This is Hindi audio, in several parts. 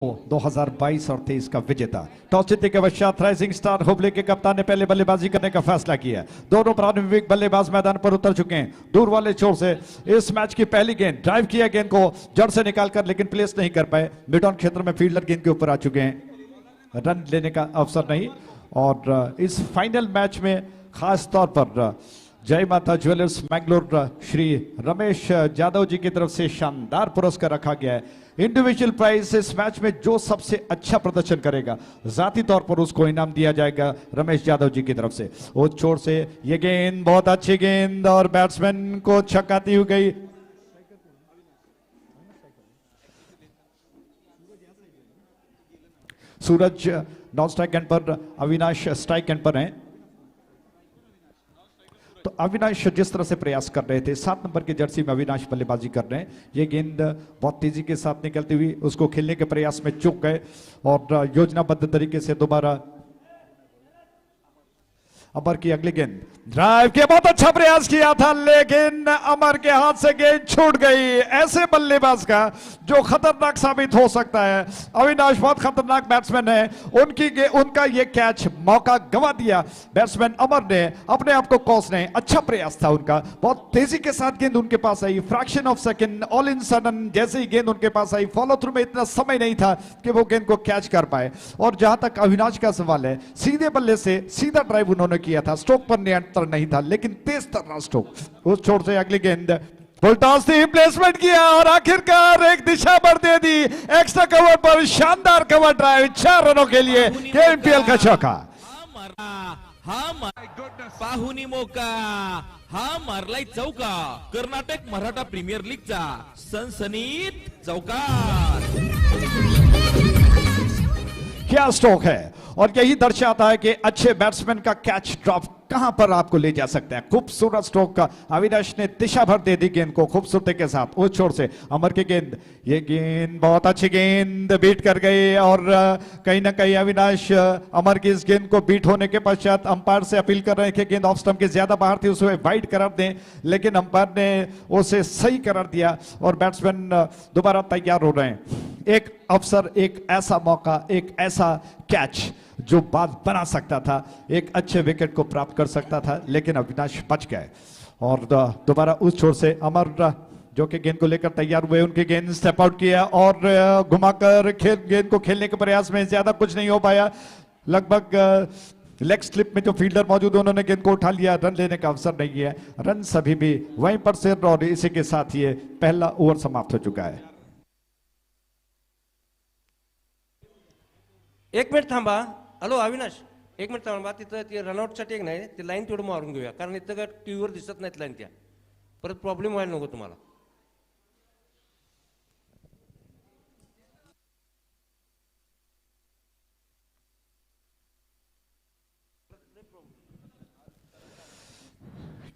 2022 और 23 का विजेता। टॉस जीतने के पश्चात राइजिंग स्टार हुबली के कप्तान ने पहले बल्लेबाजी करने का फैसला किया। दोनों प्रारंभिक बल्लेबाज मैदान पर उतर चुके हैं। दूर वाले छोर से इस मैच की पहली गेंद ड्राइव किया, गेंद को जड़ से निकालकर लेकिन प्लेस नहीं कर पाए। मिड ऑन क्षेत्र में फील्डर गेंद के ऊपर आ चुके हैं, रन लेने का अवसर नहीं। और इस फाइनल मैच में खास तौर पर जय माता ज्वेलर्स मैंगलोर श्री रमेश यादव जी की तरफ से शानदार पुरस्कार रखा गया है। इंडिविजुअल प्राइज इस मैच में जो सबसे अच्छा प्रदर्शन करेगा जाती तौर पर उसको इनाम दिया जाएगा रमेश यादव जी की तरफ से। उस छोर से ये गेंद बहुत अच्छी गेंद और बैट्समैन को छक्काती हुई गई। सूरज नॉन स्ट्राइक एंड पर, अविनाश स्ट्राइक एंड पर हैं। तो अविनाश जिस तरह से प्रयास कर रहे थे, 7 नंबर की जर्सी में अविनाश बल्लेबाजी कर रहे हैं। ये गेंद बहुत तेजी के साथ निकलती हुई उसको खेलने के प्रयास में चूक गए और योजनाबद्ध तरीके से दोबारा अमर की अगली गेंद ड्राइव के बहुत अच्छा प्रयास किया था, लेकिन अमर के हाथ से गेंद छूट गई। ऐसे बल्लेबाज का जो खतरनाक साबित हो सकता है। अविनाश बहुत खतरनाक बैट्समैन है, उनका ये कैच मौका गंवा दिया बैट्समैन अमर ने, अपने आप को कोसने। अच्छा प्रयास था उनका, बहुत तेजी के साथ गेंद उनके पास आई। Fraction of second all in sudden जैसे ही गेंद उनके पास आई, फॉलो थ्रू में इतना समय नहीं था कि वो गेंद को कैच कर पाए। और जहां तक अविनाश का सवाल है, सीधे बल्ले से सीधा ड्राइव उन्होंने किया था, स्ट्रोक पर नियंत्रण नहीं था, लेकिन तेज तर्रा स्ट्रोक। उस छोर से अगली गेंद फुल टॉस थी, प्लेसमेंट किया और आखिरकार एक दिशा पर दे दी। एक्स्ट्रा कवर पर शानदार कवर ड्राइव, 4 रनों के लिए केएमपीएल का चौका। पाहुनी मौका हा मारलाय चौका। कर्नाटक मराठा प्रीमियर लीगचा सनसनीत चौका। क्या स्ट्रोक है, और यही दर्शाता है कि अच्छे बैट्समैन का कैच ड्रॉप कहां पर आपको ले जा सकता है। खूबसूरत स्ट्रोक का अविनाश ने दिशा भर दे दी गेंद को खूबसूरती के साथ। उस छोर से अमर की गेंद, ये गेंद बहुत अच्छी गेंद बीट कर गई। और कहीं ना कहीं अविनाश अमर की इस गेंद को बीट होने के पश्चात अंपायर से अपील कर रहे हैं कि गेंद ऑफ स्टंप के ज्यादा बाहर थी, उसे वाइड करार दें, लेकिन अंपायर ने उसे सही करार दिया और बैट्समैन दोबारा तैयार हो रहे हैं। एक अवसर, एक ऐसा मौका, एक ऐसा कैच जो बात बना सकता था, एक अच्छे विकेट को प्राप्त कर सकता था, लेकिन अविनाश बच गए। और दोबारा उस छोर से अमर जो कि गेंद को लेकर तैयार हुए, उनकी गेंद स्टेप आउट किया और घुमाकर गेंद को खेलने के प्रयास में ज्यादा कुछ नहीं हो पाया। लगभग लेग स्लिप में जो फील्डर मौजूद है उन्होंने गेंद को उठा लिया, रन लेने का अवसर नहीं है। रन सभी भी वहीं पर से, और इसी के साथ ये पहला ओवर समाप्त हो चुका है। एक मिनिट थांबा. हॅलो अविनाश, एक मिनिट थांबा. तिथं ते रनआउटसाठी एक नाही, ती लाईन तेवढं मारून घेऊया, कारण इथं काय टीव्हीवर दिसत नाहीत लाईन, त्या परत प्रॉब्लेम व्हायला नको तुम्हाला.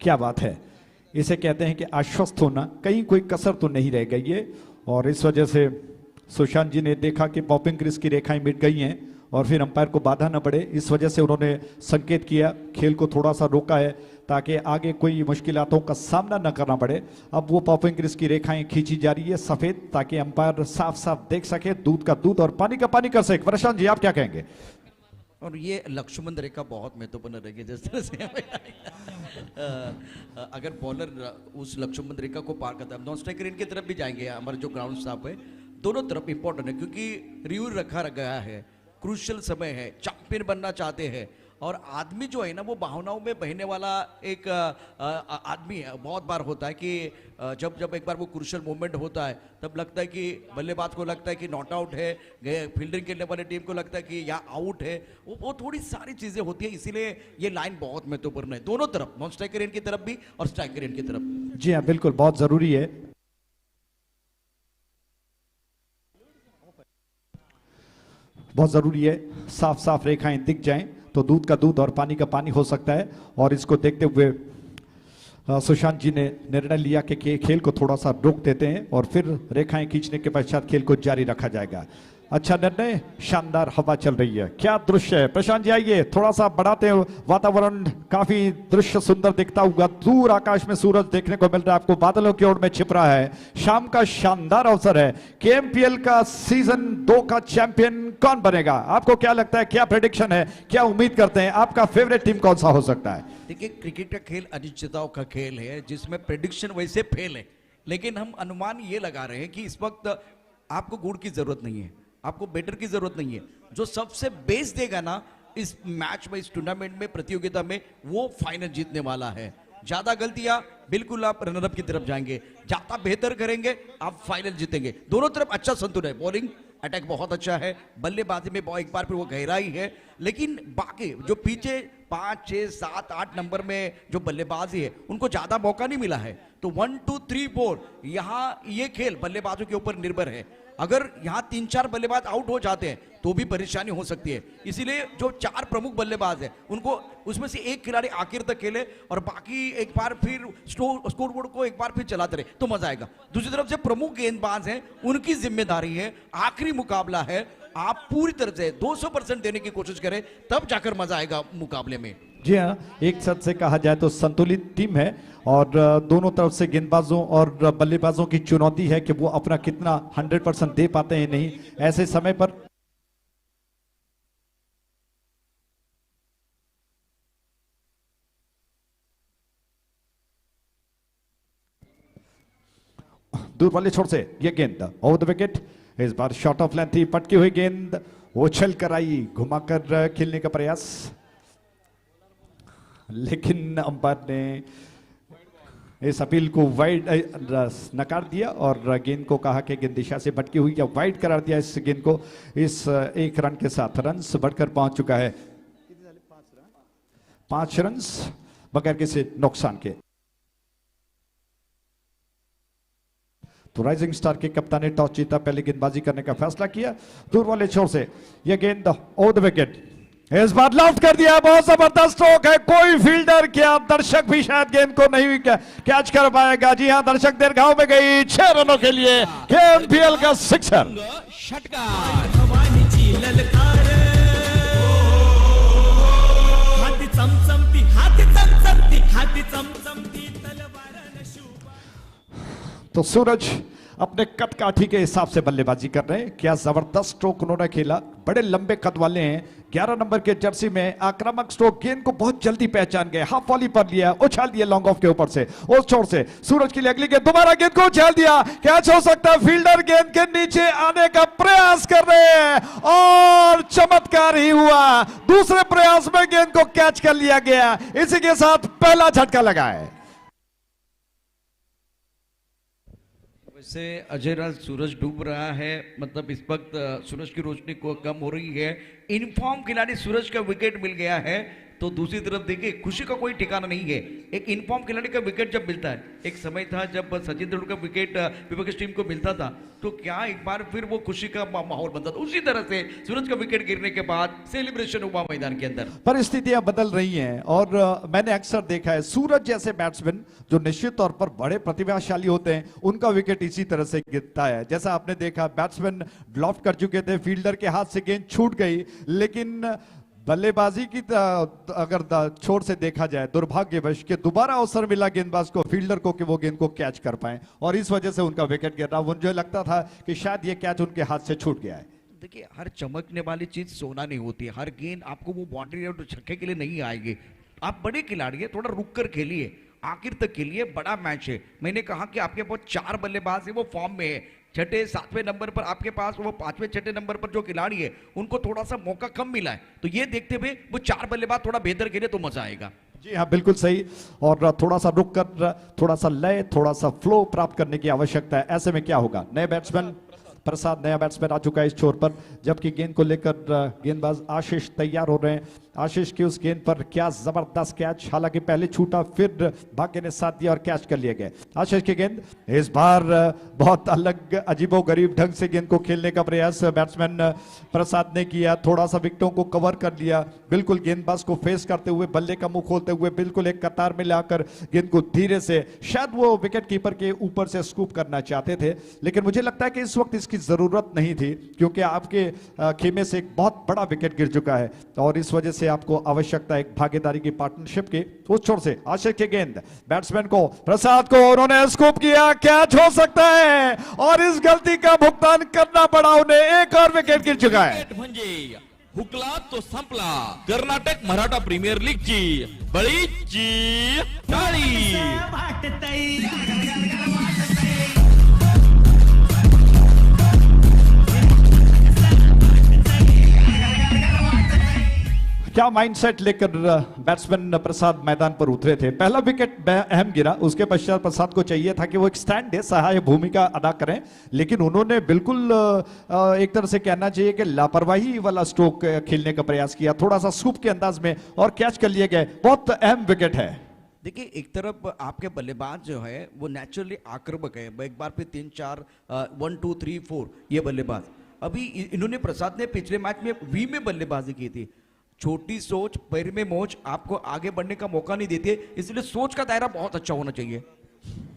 क्या बात है, इसे कहते हैं कि आश्वस्त होना, कहीं कोई कसर तो नहीं रह गई है। और इस वजह से सुशांत जी ने देखा कि पॉपिंग क्रीज की रेखाएं मिट गई हैं और फिर अंपायर को बाधा न पड़े, इस वजह से उन्होंने संकेत किया, खेल को थोड़ा सा रोका है ताकि आगे कोई मुश्किलातों का सामना न करना पड़े। अब वो पॉपिंग क्रीज की रेखाएं खींची जा रही है सफेद, ताकि अंपायर साफ साफ देख सके, दूध का दूध और पानी का पानी कर सके। प्रशांत जी, आप क्या कहेंगे? और ये लक्ष्मण रेखा बहुत महत्वपूर्ण रहेगी, जिस तरह से अगर बॉलर उस लक्ष्मण रेखा को पार करता है, नॉन स्ट्राइकर इनकी तरफ भी जाएंगे, हमारे जो ग्राउंड स्टाफ है दोनों तरफ इंपॉर्टेंट है, क्योंकि रिव्यू रखा गया है, क्रूशियल समय है, चैंपियन बनना चाहते हैं। और आदमी जो है ना, वो भावनाओं में बहने वाला एक आदमी है। बहुत बार होता है कि जब जब एक बार वो क्रूशियल मोमेंट होता है, तब लगता है कि बल्लेबाज को लगता है कि नॉट आउट है, फील्डिंग खेलने वाली टीम को लगता है कि या आउट है। वो थोड़ी सारी चीजें होती है, इसीलिए ये लाइन बहुत महत्वपूर्ण है, दोनों तरफ, नॉन स्ट्राइकर एंड की तरफ भी और स्ट्राइकर एंड की तरफ। जी हाँ, बिल्कुल, बहुत जरूरी है। बहुत जरूरी है, साफ साफ रेखाएं दिख जाएं तो दूध का दूध और पानी का पानी हो सकता है। और इसको देखते हुए सुशांत जी ने निर्णय लिया कि खेल को थोड़ा सा रोक देते हैं और फिर रेखाएं खींचने के पश्चात खेल को जारी रखा जाएगा। अच्छा निर्णय, शानदार हवा चल रही है, क्या दृश्य है। प्रशांत जी आइए, थोड़ा सा बढ़ाते हो, वातावरण काफी दृश्य सुंदर दिखता हुआ, दूर आकाश में सूरज देखने को मिल रहा है आपको, बादलों की ओर में छिप रहा है। शाम का शानदार अवसर है, केएमपीएल का सीजन 2 का चैंपियन कौन बनेगा, आपको क्या लगता है, क्या प्रेडिक्शन है, क्या उम्मीद करते हैं, आपका फेवरेट टीम कौन सा हो सकता है। देखिए, क्रिकेट का खेल अनिश्चितताओं का खेल है, जिसमें प्रेडिक्शन वैसे फेल है, लेकिन हम अनुमान ये लगा रहे हैं कि इस वक्त आपको गुड़ की जरूरत नहीं है, आपको बैटर की जरूरत नहीं है। जो सबसे बेस्ट देगा ना इस मैच में, इस टूर्नामेंट में, प्रतियोगिता में, वो फाइनल जीतने वाला है। ज्यादा गलतियां, बिल्कुल आप रनरअप की तरफ जाएंगे, ज्यादा बेहतर करेंगे, आप फाइनल जीतेंगे। दोनों तरफ अच्छा संतुलन है, बॉलिंग अटैक बहुत अच्छा है, बल्लेबाजी में एक बार फिर वो गहराई है, लेकिन बाकी जो पीछे 5, 6, 7, 8 नंबर में जो बल्लेबाजी है उनको ज्यादा मौका नहीं मिला है। तो 1, 2, 3, 4 यहां ये खेल बल्लेबाजों के ऊपर निर्भर है। अगर यहां 3-4 बल्लेबाज आउट हो जाते हैं तो भी परेशानी हो सकती है। इसीलिए जो 4 प्रमुख बल्लेबाज हैं उनको उसमें से एक खिलाड़ी आखिर तक खेले और बाकी एक बार फिर स्कोरबोर्ड को एक बार फिर चलाते रहे तो मजा आएगा। दूसरी तरफ से प्रमुख गेंदबाज हैं, उनकी जिम्मेदारी है, आखिरी मुकाबला है, आप पूरी तरह से 200% देने की कोशिश करें, तब जाकर मजा आएगा मुकाबले में। जी हाँ, एक शब्द से कहा जाए तो संतुलित टीम है और दोनों तरफ से गेंदबाजों और बल्लेबाजों की चुनौती है कि वो अपना कितना 100% दे पाते हैं नहीं। ऐसे समय पर दूर वाले छोर से ये गेंद ओवर द विकेट, इस बार शॉट ऑफ लेंथ थी, पटकी हुई गेंद उछल कर आई, घुमाकर खेलने का प्रयास, लेकिन अंपायर ने इस अपील को वाइड नकार दिया और गेंद को कहा कि गेंद दिशा से भटकी हुई या वाइड करार दिया इस गेंद को। इस 1 रन के साथ रन्स बढ़कर पहुंच चुका है 5 रन्स बगैर किसी नुकसान के। तो राइजिंग स्टार के कप्तान ने टॉस जीता, पहले गेंदबाजी करने का फैसला किया। दूर वाले छोर से यह गेंद ओवर द विकेट, इस बार लॉफ्ट कर दिया, बहुत जबरदस्त स्ट्रोक है, कोई फील्डर क्या दर्शक भी शायद गेंद को नहीं कैच कर पाएगा। जी हां, दर्शक दीर्घाओं में गई, 6 रनों के लिए केएमपीएल का सिक्सर। षटकार भवानीची ललकार, हाती चमचमती, हाती चमचमती, हाती चमचमती तलवार नशुबा। तो सूरज अपने कद काठी के हिसाब से बल्लेबाजी कर रहे हैं, क्या जबरदस्त स्ट्रोक उन्होंने खेला, बड़े लंबे कद वाले हैं। 11 नंबर के जर्सी में आक्रामक स्ट्रोक, गेंद को बहुत जल्दी पहचान गए, हाफ वॉली पर लिया, उछाल दिया लॉन्ग ऑफ के ऊपर से, उस छोर से सूरज के लिए अगली गेंद, दोबारा गेंद को उछाल दिया, कैच हो सकता है, फील्डर गेंद के नीचे आने का प्रयास कर रहे हैं और चमत्कार ही हुआ, दूसरे प्रयास में गेंद को कैच कर लिया गया। इसी के साथ पहला झटका लगा है। वैसे अजय राज, सूरज डूब रहा है, मतलब इस वक्त सूरज की रोशनी को कम हो रही है, इनफॉर्म खिलाड़ी सूरज का विकेट मिल गया है। तो दूसरी तरफ देखिए, खुशी का कोई ठिकाना नहीं है। एक इनफॉर्म खिलाड़ी का विकेट जब मिलता है, एक समय था जब सचिन तेंदुलकर का विकेट विपक्ष टीम को मिलता था, तो क्या एक बार फिर वो खुशी का माहौल बनता था। उसी तरह से सूरज का विकेट गिरने के बाद सेलिब्रेशन हुआ मैदान के अंदर। परिस्थितियां बदल रही हैं और मैंने अक्सर देखा है सूरज जैसे बैट्समैन जो निश्चित तौर पर बड़े प्रतिभाशाली होते हैं, उनका विकेट इसी तरह से गिरता है। जैसा आपने देखा, बैट्समैन लॉफ्ट कर चुके थे, फील्डर के हाथ से गेंद छूट गई, लेकिन बल्लेबाजी की अगर छोर से देखा जाए, दुर्भाग्यवश के दोबारा अवसर मिला गेंदबाज को, फील्डर को, कि वो गेंद को कैच कर पाए और इस वजह से उनका विकेट गिर रहा। मुझे लगता था कि शायद ये कैच उनके हाथ से छूट गया है। देखिए, हर चमकने वाली चीज सोना नहीं होती है, हर गेंद आपको वो बाउंड्री और छक्के के लिए नहीं आएगी। आप बड़े खिलाड़ी हैं, थोड़ा रुक कर खेलिए, आखिर तक खेलिए, बड़ा मैच है। मैंने कहा कि आपके पास 4 बल्लेबाज है, वो फॉर्म में है, 6, 7वें नंबर पर आपके पास वो 5वें 6ठे नंबर पर जो खिलाड़ी है उनको थोड़ा सा मौका कम मिला है। तो ये देखते हुए वो 4 बल्लेबाज थोड़ा बेहतर खेले तो मजा आएगा। जी हाँ, बिल्कुल सही, और थोड़ा सा रुक कर, थोड़ा सा लय, थोड़ा सा फ्लो प्राप्त करने की आवश्यकता है। ऐसे में क्या होगा, नए बैट्समैन प्रसाद, नया बैट्समैन आ चुका है इस छोर पर, जबकि गेंद को लेकर गेंदबाज आशीष तैयार हो रहे हैं। आशीष की उस गेंद पर क्या जबरदस्त कैच, हालांकि पहले छूटा फिर भाग्य ने साथ दिया और कैच कर लिए गए। आशीष की गेंद इस बार बहुत अलग अजीबोगरीब ढंग से गेंद को खेलने का प्रयास बैट्समैन प्रसाद ने किया, थोड़ा सा विकेटों को कवर कर लिया, बिल्कुल गेंदबाज को फेस करते हुए, बल्ले का मुंह खोलते हुए बिल्कुल एक कतार में लाकर गेंद को धीरे से, शायद वो विकेट कीपर के ऊपर से स्कूप करना चाहते थे, लेकिन मुझे लगता है कि इस वक्त इसकी जरूरत नहीं थी, क्योंकि आपके खेमे से एक बहुत बड़ा विकेट गिर चुका है और इस वजह से आपको आवश्यकता है एक भागीदारी की, पार्टनरशिप की। उस छोर से आशीष की गेंद बैट्समैन को, प्रसाद को उन्होंने स्कूप किया, कैच हो सकता है और इस गलती का भुगतान करना पड़ा उन्हें, एक और विकेट गिर चुका है। विकेट म्हणजे हुकला तो संपला कर्नाटक मराठा प्रीमियर लीगची बळीची टाळी। वाटतंय क्या माइंडसेट लेकर बैट्समैन प्रसाद मैदान पर उतरे थे। पहला विकेट अहम गिरा, उसके पश्चात प्रसाद को चाहिए था कि वो एक स्टैंड दे, सहाय भूमिका अदा करें, लेकिन उन्होंने बिल्कुल एक तरह से कहना चाहिए कि लापरवाही वाला स्ट्रोक खेलने का प्रयास किया, थोड़ा सा स्कूप के अंदाज में, और कैच कर लिए गए। बहुत अहम विकेट है। देखिए, एक तरफ आपके बल्लेबाज जो है वो नेचुरली आक्रामक है, एक बार फिर 3-4 1 2 3 4 ये बल्लेबाज। अभी इन्होंने, प्रसाद ने पिछले मैच में वी में बल्लेबाजी की थी। छोटी सोच पैर में मोच आपको आगे बढ़ने का मौका नहीं देती है, इसलिए सोच का दायरा बहुत अच्छा होना चाहिए।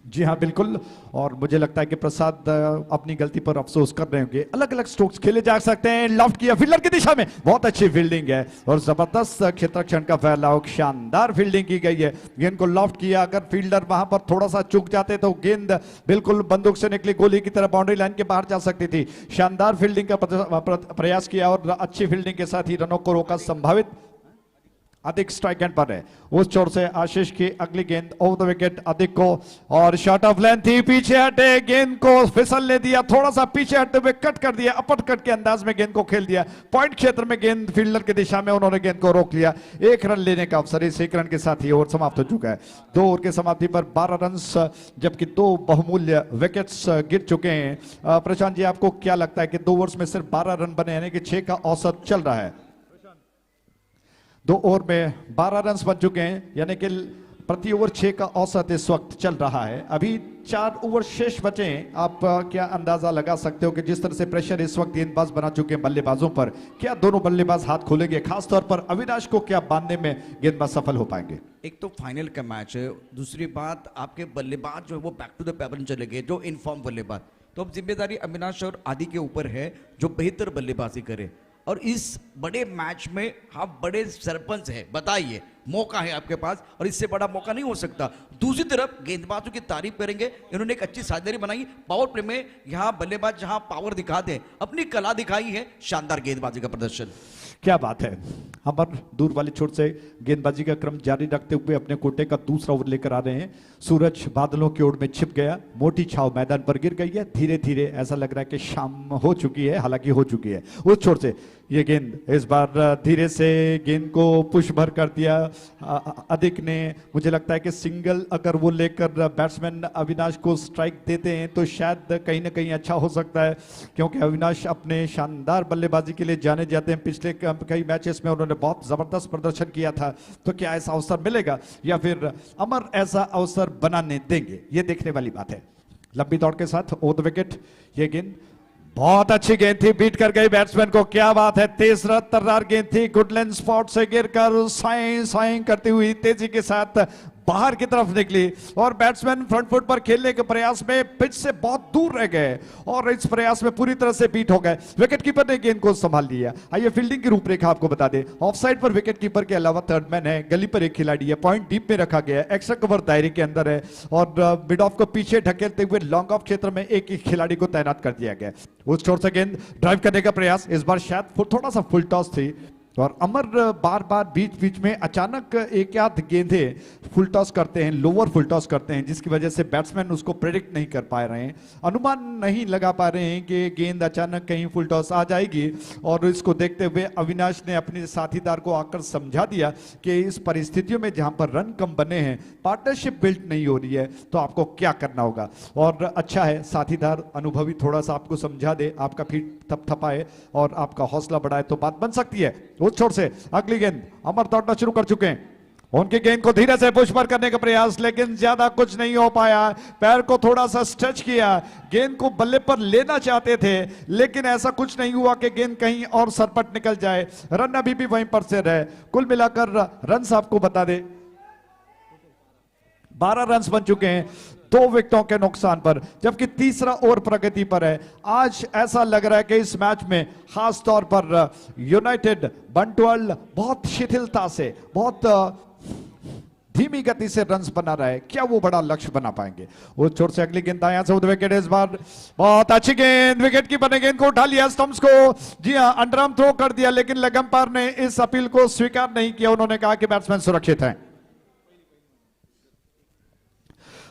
जी हाँ, बिल्कुल, और मुझे लगता है कि प्रसाद अपनी गलती पर अफसोस कर रहे होंगे। अलग अलग स्ट्रोक्स खेले जा सकते हैं। लॉफ्ट किया फील्डर की दिशा में, बहुत अच्छी फील्डिंग है और जबरदस्त क्षेत्ररक्षण का फैलाव, शानदार फील्डिंग की गई है। गेंद को लॉफ्ट किया, अगर फील्डर वहां पर थोड़ा सा चूक जाते तो गेंद बिल्कुल बंदूक से निकली गोली की तरह बाउंड्री लाइन के बाहर जा सकती थी। शानदार फील्डिंग का प्रयास किया और अच्छी फील्डिंग के साथ ही रनों को रोका। संभावित अधिक स्ट्राइक एंड पर है। उस छोर से आशीष की अगली गेंद ओवर द विकेट अधिक को, और शॉट ऑफ लेंथ थी, पीछे हटे, गेंद को फिसलने दिया, थोड़ा सा पीछे हटते हुए कट कर दिया, अपट कट के अंदाज में गेंद को खेल दिया। पॉइंट क्षेत्र में गेंद फील्डर की दिशा में, उन्होंने गेंद को रोक लिया। एक रन लेने का अवसर, इस एक रन के साथ ही ओवर समाप्त हो चुका है। 2 ओवर के समाप्ति पर 12 रन, जबकि 2 बहुमूल्य विकेट्स गिर चुके हैं। प्रशांत जी, आपको क्या लगता है कि 2 ओवर्स में सिर्फ 12 रन बने, यानी कि 6 का औसत चल रहा है? 2 ओवर में 12 रन बन चुके हैं, यानी कि प्रति ओवर 6 का औसत इस वक्त चल रहा है। अभी 4 ओवर शेष बचे हैं। आप क्या अंदाजा लगा सकते हो कि जिस तरह से प्रेशर इस वक्त गेंदबाज बना चुके हैं बल्लेबाजों पर, क्या दोनों बल्लेबाज हाथ खोलेंगे? खासतौर पर अविनाश को क्या बांधने में गेंदबाज सफल हो पाएंगे? एक तो फाइनल का मैच है, दूसरी बात आपके बल्लेबाज जो है वो बैक टू द पैटर्न चले गए, जो इनफॉर्म बल्लेबाज। तो अब जिम्मेदारी अविनाश और आदि के ऊपर है जो बेहतर बल्लेबाजी करे, और इस बड़े मैच में आप बड़े सरपंच हैं, बताइए, मौका है आपके पास और इससे बड़ा मौका नहीं हो सकता। दूसरी तरफ गेंदबाजों की तारीफ करेंगे, इन्होंने एक अच्छी साझेदारी बनाई पावर प्ले में। यहाँ बल्लेबाज जहां पावर दिखाते हैं, अपनी कला दिखाई है, शानदार गेंदबाजी का प्रदर्शन। क्या बात है। अमर दूर वाली छोर से गेंदबाजी का क्रम जारी रखते हुए अपने कोटे का दूसरा ओवर लेकर आ रहे हैं। सूरज बादलों की ओर में छिप गया, मोटी छाव मैदान पर गिर गई है। धीरे धीरे ऐसा लग रहा है कि शाम हो चुकी है, हालांकि हो चुकी है। उस छोर से ये गेंद इस बार धीरे से गेंद को पुश भर कर दिया अधिक ने। मुझे लगता है कि सिंगल अगर वो लेकर बैट्समैन अविनाश को स्ट्राइक देते हैं तो शायद कहीं ना कहीं अच्छा हो सकता है, क्योंकि अविनाश अपने शानदार बल्लेबाजी के लिए जाने जाते हैं। पिछले कई मैचेस में उन्होंने बहुत जबरदस्त प्रदर्शन किया था, तो क्या ऐसा अवसर मिलेगा या फिर अमर ऐसा अवसर बनाने देंगे, ये देखने वाली बात है। लंबी दौड़ के साथ ओवर द विकेट ये गेंद बहुत अच्छी गेंद थी, बीट कर गई बैट्समैन को। क्या बात है, तेज तर्रार गेंद थी, गुडलैंड स्पॉट से गिरकर साइं साइं करती हुई तेजी के साथ बाहर की तरफ निकली और बैट्समैन फ्रंट फुट पर खेलने के प्रयास में पिच से बहुत दूर रह गए और इस प्रयास में पूरी तरह से बीट हो गए। विकेट कीपर ने गेंद को संभाल लिया। आइए फील्डिंग की रूपरेखा आपको बता दें। ऑफ साइड पर विकेट कीपर के अलावा थर्ड मैन है, गली पर एक खिलाड़ी है, पॉइंट डीप में रखा गया है, एक्स्ट्रा कवर दायरे के अंदर है और मिड ऑफ को पीछे ढकेलते हुए लॉन्ग ऑफ क्षेत्र में एक ही खिलाड़ी को तैनात कर दिया गया। उस छोर से गेंद ड्राइव करने का प्रयास, इस बार शायद थोड़ा सा फुल टॉस थी और अमर बार बार बीच बीच में अचानक एक आध गेंदें फुल टॉस करते हैं, लोअर फुल टॉस करते हैं, जिसकी वजह से बैट्समैन उसको प्रेडिक्ट नहीं कर पा रहे हैं, अनुमान नहीं लगा पा रहे हैं कि गेंद अचानक कहीं फुल टॉस आ जाएगी। और इसको देखते हुए अविनाश ने अपने साथीदार को आकर समझा दिया कि इस परिस्थितियों में जहां पर रन कम बने हैं, पार्टनरशिप बिल्ड नहीं हो रही है, तो आपको क्या करना होगा। और अच्छा है साथीदार अनुभवी थोड़ा सा आपको समझा दे, आपका फीट थपथपाए और आपका हौसला बढ़ाए तो बात बन सकती है। उस छोर से अगली गेंद अमर दौड़ना शुरू कर चुके हैं, उनकी गेंद को धीरे से पुश पर करने का प्रयास, लेकिन ज्यादा कुछ नहीं हो पाया। पैर को थोड़ा सा स्ट्रेच किया, गेंद को बल्ले पर लेना चाहते थे लेकिन ऐसा कुछ नहीं हुआ कि गेंद कहीं और सरपट निकल जाए। रन अभी भी वहीं पर से रहे। कुल मिलाकर रन आपको बता दे 12 रन बन चुके हैं 2 विकेटों के नुकसान पर, जबकि तीसरा ओवर प्रगति पर है। आज ऐसा लग रहा है कि इस मैच में खास तौर पर यूनाइटेड बंटवाल बहुत शिथिलता से, बहुत धीमी गति से रन्स बना रहा है। क्या वो बड़ा लक्ष्य बना पाएंगे? उस छोर से अगली गेंद दायां से विकेट, इस बार बहुत अच्छी गेंद, विकेट कीपर ने गेंद को उठा लिया, स्टंप्स को जी हां अंडरआर्म थ्रो कर दिया, लेकिन लेग अंपायर ने इस अपील को स्वीकार नहीं किया। उन्होंने कहा कि बैट्समैन सुरक्षित हैं।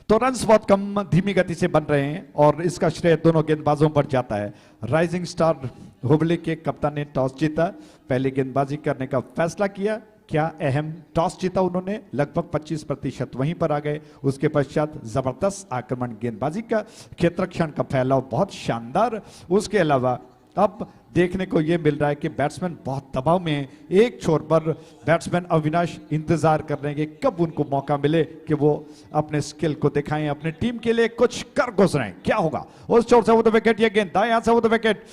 तो रन्स बहुत कम धीमी गति से बन रहे हैं और इसका श्रेय दोनों गेंदबाजों पर जाता है। राइजिंग स्टार हुबली के कप्तान ने टॉस जीता, पहले गेंदबाजी करने का फैसला किया। क्या अहम टॉस जीता उन्होंने, लगभग 25% वहीं पर आ गए। उसके पश्चात जबरदस्त आक्रमण, गेंदबाजी का क्षेत्ररक्षण का फैलाव बहुत शानदार। उसके अलावा अब देखने को यह मिल रहा है कि बैट्समैन बहुत दबाव में है। एक छोर पर बैट्समैन अविनाश इंतजार कर रहे हैं कि कब उनको मौका मिले कि वो अपने स्किल को दिखाएं, अपने टीम के लिए कुछ कर गुजरें। क्या होगा? उस छोर से वो तो विकेट, ये गेंद दाएं से वो तो विकेट,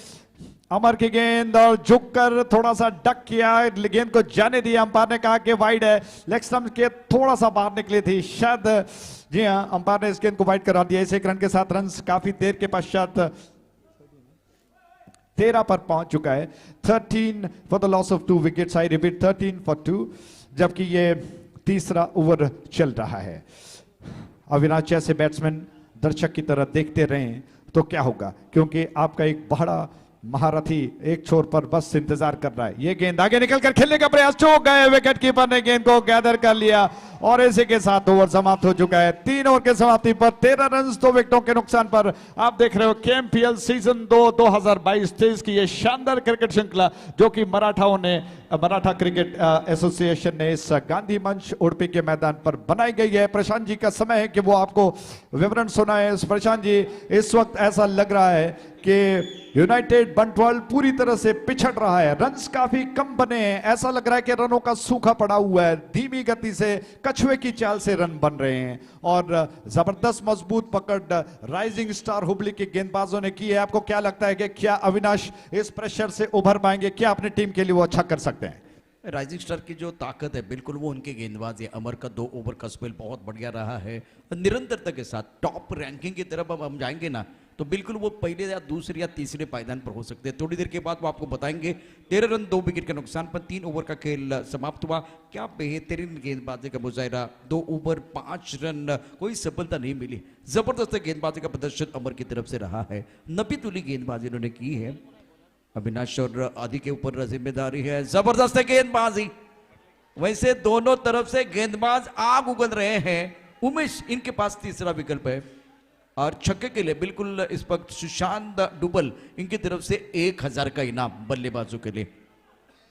अमर की गेंद और झुककर थोड़ा सा डक किया, गेंद को जाने दिया। अंपायर ने कहा कि वाइड है, लेग स्टंप के थोड़ा सा बाहर निकली थी शायद। जी हां, अंपायर ने इस गेंद को वाइड करा दिया। इस 1 रन के साथ रन काफी देर के पश्चात 13 पर पहुंच चुका है। 13 for the loss of 2 wickets, I repeat 13 for 2, जबकि ये तीसरा ओवर चल रहा है। अविनाश जैसे बैट्समैन दर्शक की तरह देखते रहे तो क्या होगा, क्योंकि आपका एक बड़ा महारथी एक छोर पर बस इंतजार कर रहा है। ये गेंद आगे निकलकर खेलने का प्रयास, चौक गए, विकेट कीपर ने गेंद को गैदर कर लिया और इसी के साथ ओवर समाप्त हो चुका है। 3 ओवर के समाप्ति पर 13 रन 2 विकेटों के नुकसान पर आप देख रहे हो KMPL सीजन 2 2022-23 की ये शानदार क्रिकेट श्रृंखला जो कि मराठा क्रिकेट एसोसिएशन ने इस गांधी मंच उड़पी के मैदान पर बनाई गई है। प्रशांत जी का समय है कि वो आपको विवरण सुनाए। प्रशांत जी, इस वक्त ऐसा लग रहा है कि यूनाइटेड बंटवाल पूरी तरह से पिछड़ रहा है, रन्स काफी कम बने हैं, ऐसा लग रहा है कि रनों का सूखा पड़ा हुआ है, धीमी गति से कछुए की चाल से रन बन रहे हैं और जबरदस्त मजबूत पकड़ राइजिंग स्टार हुबली के गेंदबाजों ने की है। आपको क्या लगता है कि क्या अविनाश इस प्रेशर से उभर पाएंगे? क्या अपनी टीम के लिए वो अच्छा कर सकते हैं? राइजिंग स्टार की जो ताकत है बिल्कुल वो उनके गेंदबाज है। अमर का 2 ओवर का स्पेल बहुत बढ़िया रहा है। निरंतरता के साथ टॉप रैंकिंग की तरफ अब हम जाएंगे ना तो बिल्कुल वो पहले या दूसरे या तीसरे पायदान पर हो सकते हैं। थोड़ी देर के बाद वो आपको बताएंगे। 13 रन 2 विकेट के नुकसान पर 3 ओवर का खेल समाप्त हुआ। क्या बेहतरीन गेंदबाजी का मुजाहरा, 2 ओवर 5 रन, कोई सफलता नहीं मिली। जबरदस्त गेंदबाजी का प्रदर्शन अमर की तरफ से रहा है। नबी तुली गेंदबाजी उन्होंने की है। अविनाश और आदि के ऊपर जिम्मेदारी है। जबरदस्त गेंदबाजी, वैसे दोनों तरफ से गेंदबाज आग उगल रहे हैं। उमेश इनके पास तीसरा विकल्प है और छक्के के लिए बिल्कुल इस वक्त सुशांत डुबल इनकी तरफ से 1000 का इनाम बल्लेबाजों के लिए।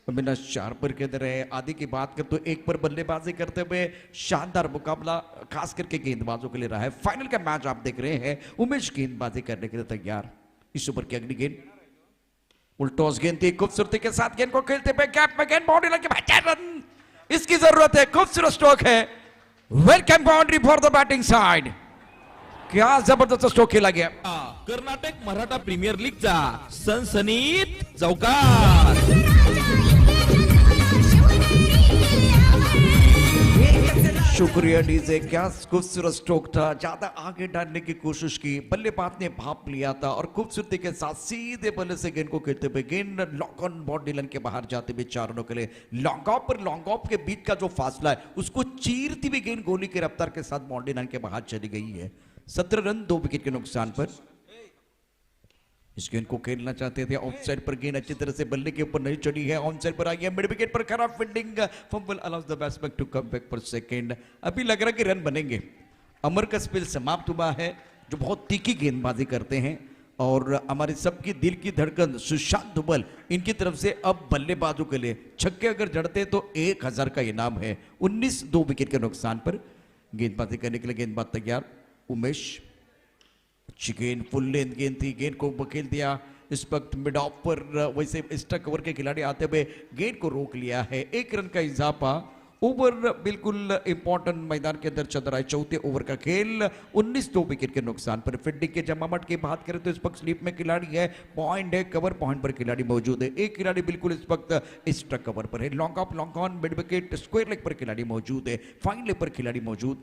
अविनाश 4 पर खेल रहे हैं। आदि की बात कर तो 1 पर बल्लेबाजी करते हुए शानदार मुकाबला खास करके गेंदबाजों के लिए रहा है। फाइनल का मैच आप देख रहे हैं। उमेश गेंदबाजी करने के लिए तैयार। इस ओवर की अगली गेंद उल्टोस गेंद थी, खूबसूरती के साथ गेंद को खेलते हुए गैप में गेंद बाउंड्री लगे, रन इसकी जरूरत है। खूबसूरत स्ट्रोक है, welcome boundary for the batting side. क्या जबरदस्त स्ट्रोक खेला गया। कर्नाटक मराठा प्रीमियर लीगचा सनसनीत चौकार। शुक्रिया डीजे, क्या खूबसूरत स्ट्रोक था। ज्यादा आगे डालने की कोशिश की, बल्लेबाज ने भाप लिया था और खूबसूरती के साथ सीधे बल्ले से गेंद को खेलते हुए गेंद लॉन्ग ऑन बॉडी लाइन के बाहर जाते हुए 4 रनों के लिए। लॉन्ग ऑफ पर लॉन्ग ऑफ के बीच का जो फासला है उसको चीरती हुई गेंद गोली की रफ्तार के साथ बाउंड्री लाइन के बाहर चली गई है। 17 रन 2 विकेट के नुकसान पर। इस गेंद को खेलना चाहते थे, ऑफ साइड पर गेंद अच्छी तरह से बल्ले के ऊपर नहीं चढ़ी है, ऑन साइड पर आई है, मिड विकेट पर खराब fielding, fumble allows the batsman to come back for second. अभी लग रहा है कि रन बनेंगे। अमर का स्पेल समाप्त हुआ है जो बहुत तीखी गेंदबाजी करते हैं और हमारे सबकी दिल की धड़कन सुशांत दुबल इनकी तरफ से अब बल्लेबाजों के लिए छक्के अगर जड़ते तो 1000 का इनाम है। 19 2 विकेट के नुकसान पर गेंदबाजी करने के लिए गेंदबाज तैयार। उमेश, अच्छी गेंद, फुल लेंथ गेंद थी, गेंद को बखेल दिया। इस वक्त मिड ऑफ पर वैसे एक्स्ट्रा कवर के खिलाड़ी आते हुए गेंद को रोक लिया है। 1 रन का इजाफा। ओवर बिल्कुल इंपॉर्टेंट मैदान के अंदर चल रहा है। चौथे ओवर का खेल 19 2 विकेट के नुकसान पर। फील्डिंग के जमावट की बात करें तो इस वक्त स्लिप में खिलाड़ी है, पॉइंट है, कवर पॉइंट पर खिलाड़ी मौजूद है। एक खिलाड़ी बिल्कुल इस वक्त एक्स्ट्रा कवर पर है। Long off long on mid wicket square leg पर खिलाड़ी मौजूद है। फाइन लेग पर खिलाड़ी मौजूद।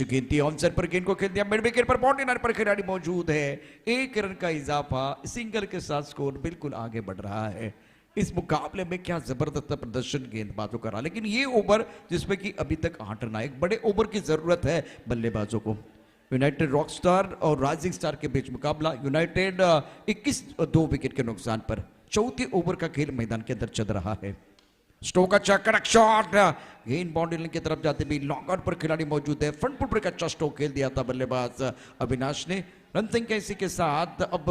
गेंद ऑनसेट पर गेंद को खेल दिया मिड विकेट पर। बाउंड्री लाइन पर खिलाड़ी मौजूद है। 1 रन का इजाफा। सिंगल के साथ स्कोर बिल्कुल आगे बढ़ रहा है। इस मुकाबले में क्या जबरदस्त प्रदर्शन गेंदबाजों का रहा, लेकिन ये ओवर जिसमें कि अभी तक 8 रन आए, एक बड़े ओवर की जरूरत है बल्लेबाजों को। यूनाइटेड रॉकस्टार और राइजिंग स्टार के बीच मुकाबला। यूनाइटेड 21 2 विकेट के नुकसान पर। चौथे ओवर का खेल मैदान के अंदर चल रहा है। स्टोक अच्छा कड़क शॉट, गेंद बाउंड्री लाइन की तरफ जाते भी लॉन्ग ऑन पर खिलाड़ी मौजूद है। फ्रंट फुट पर एक अच्छा स्टोक खेल दिया था बल्लेबाज अविनाश ने। रन संख्या इसी के साथ अब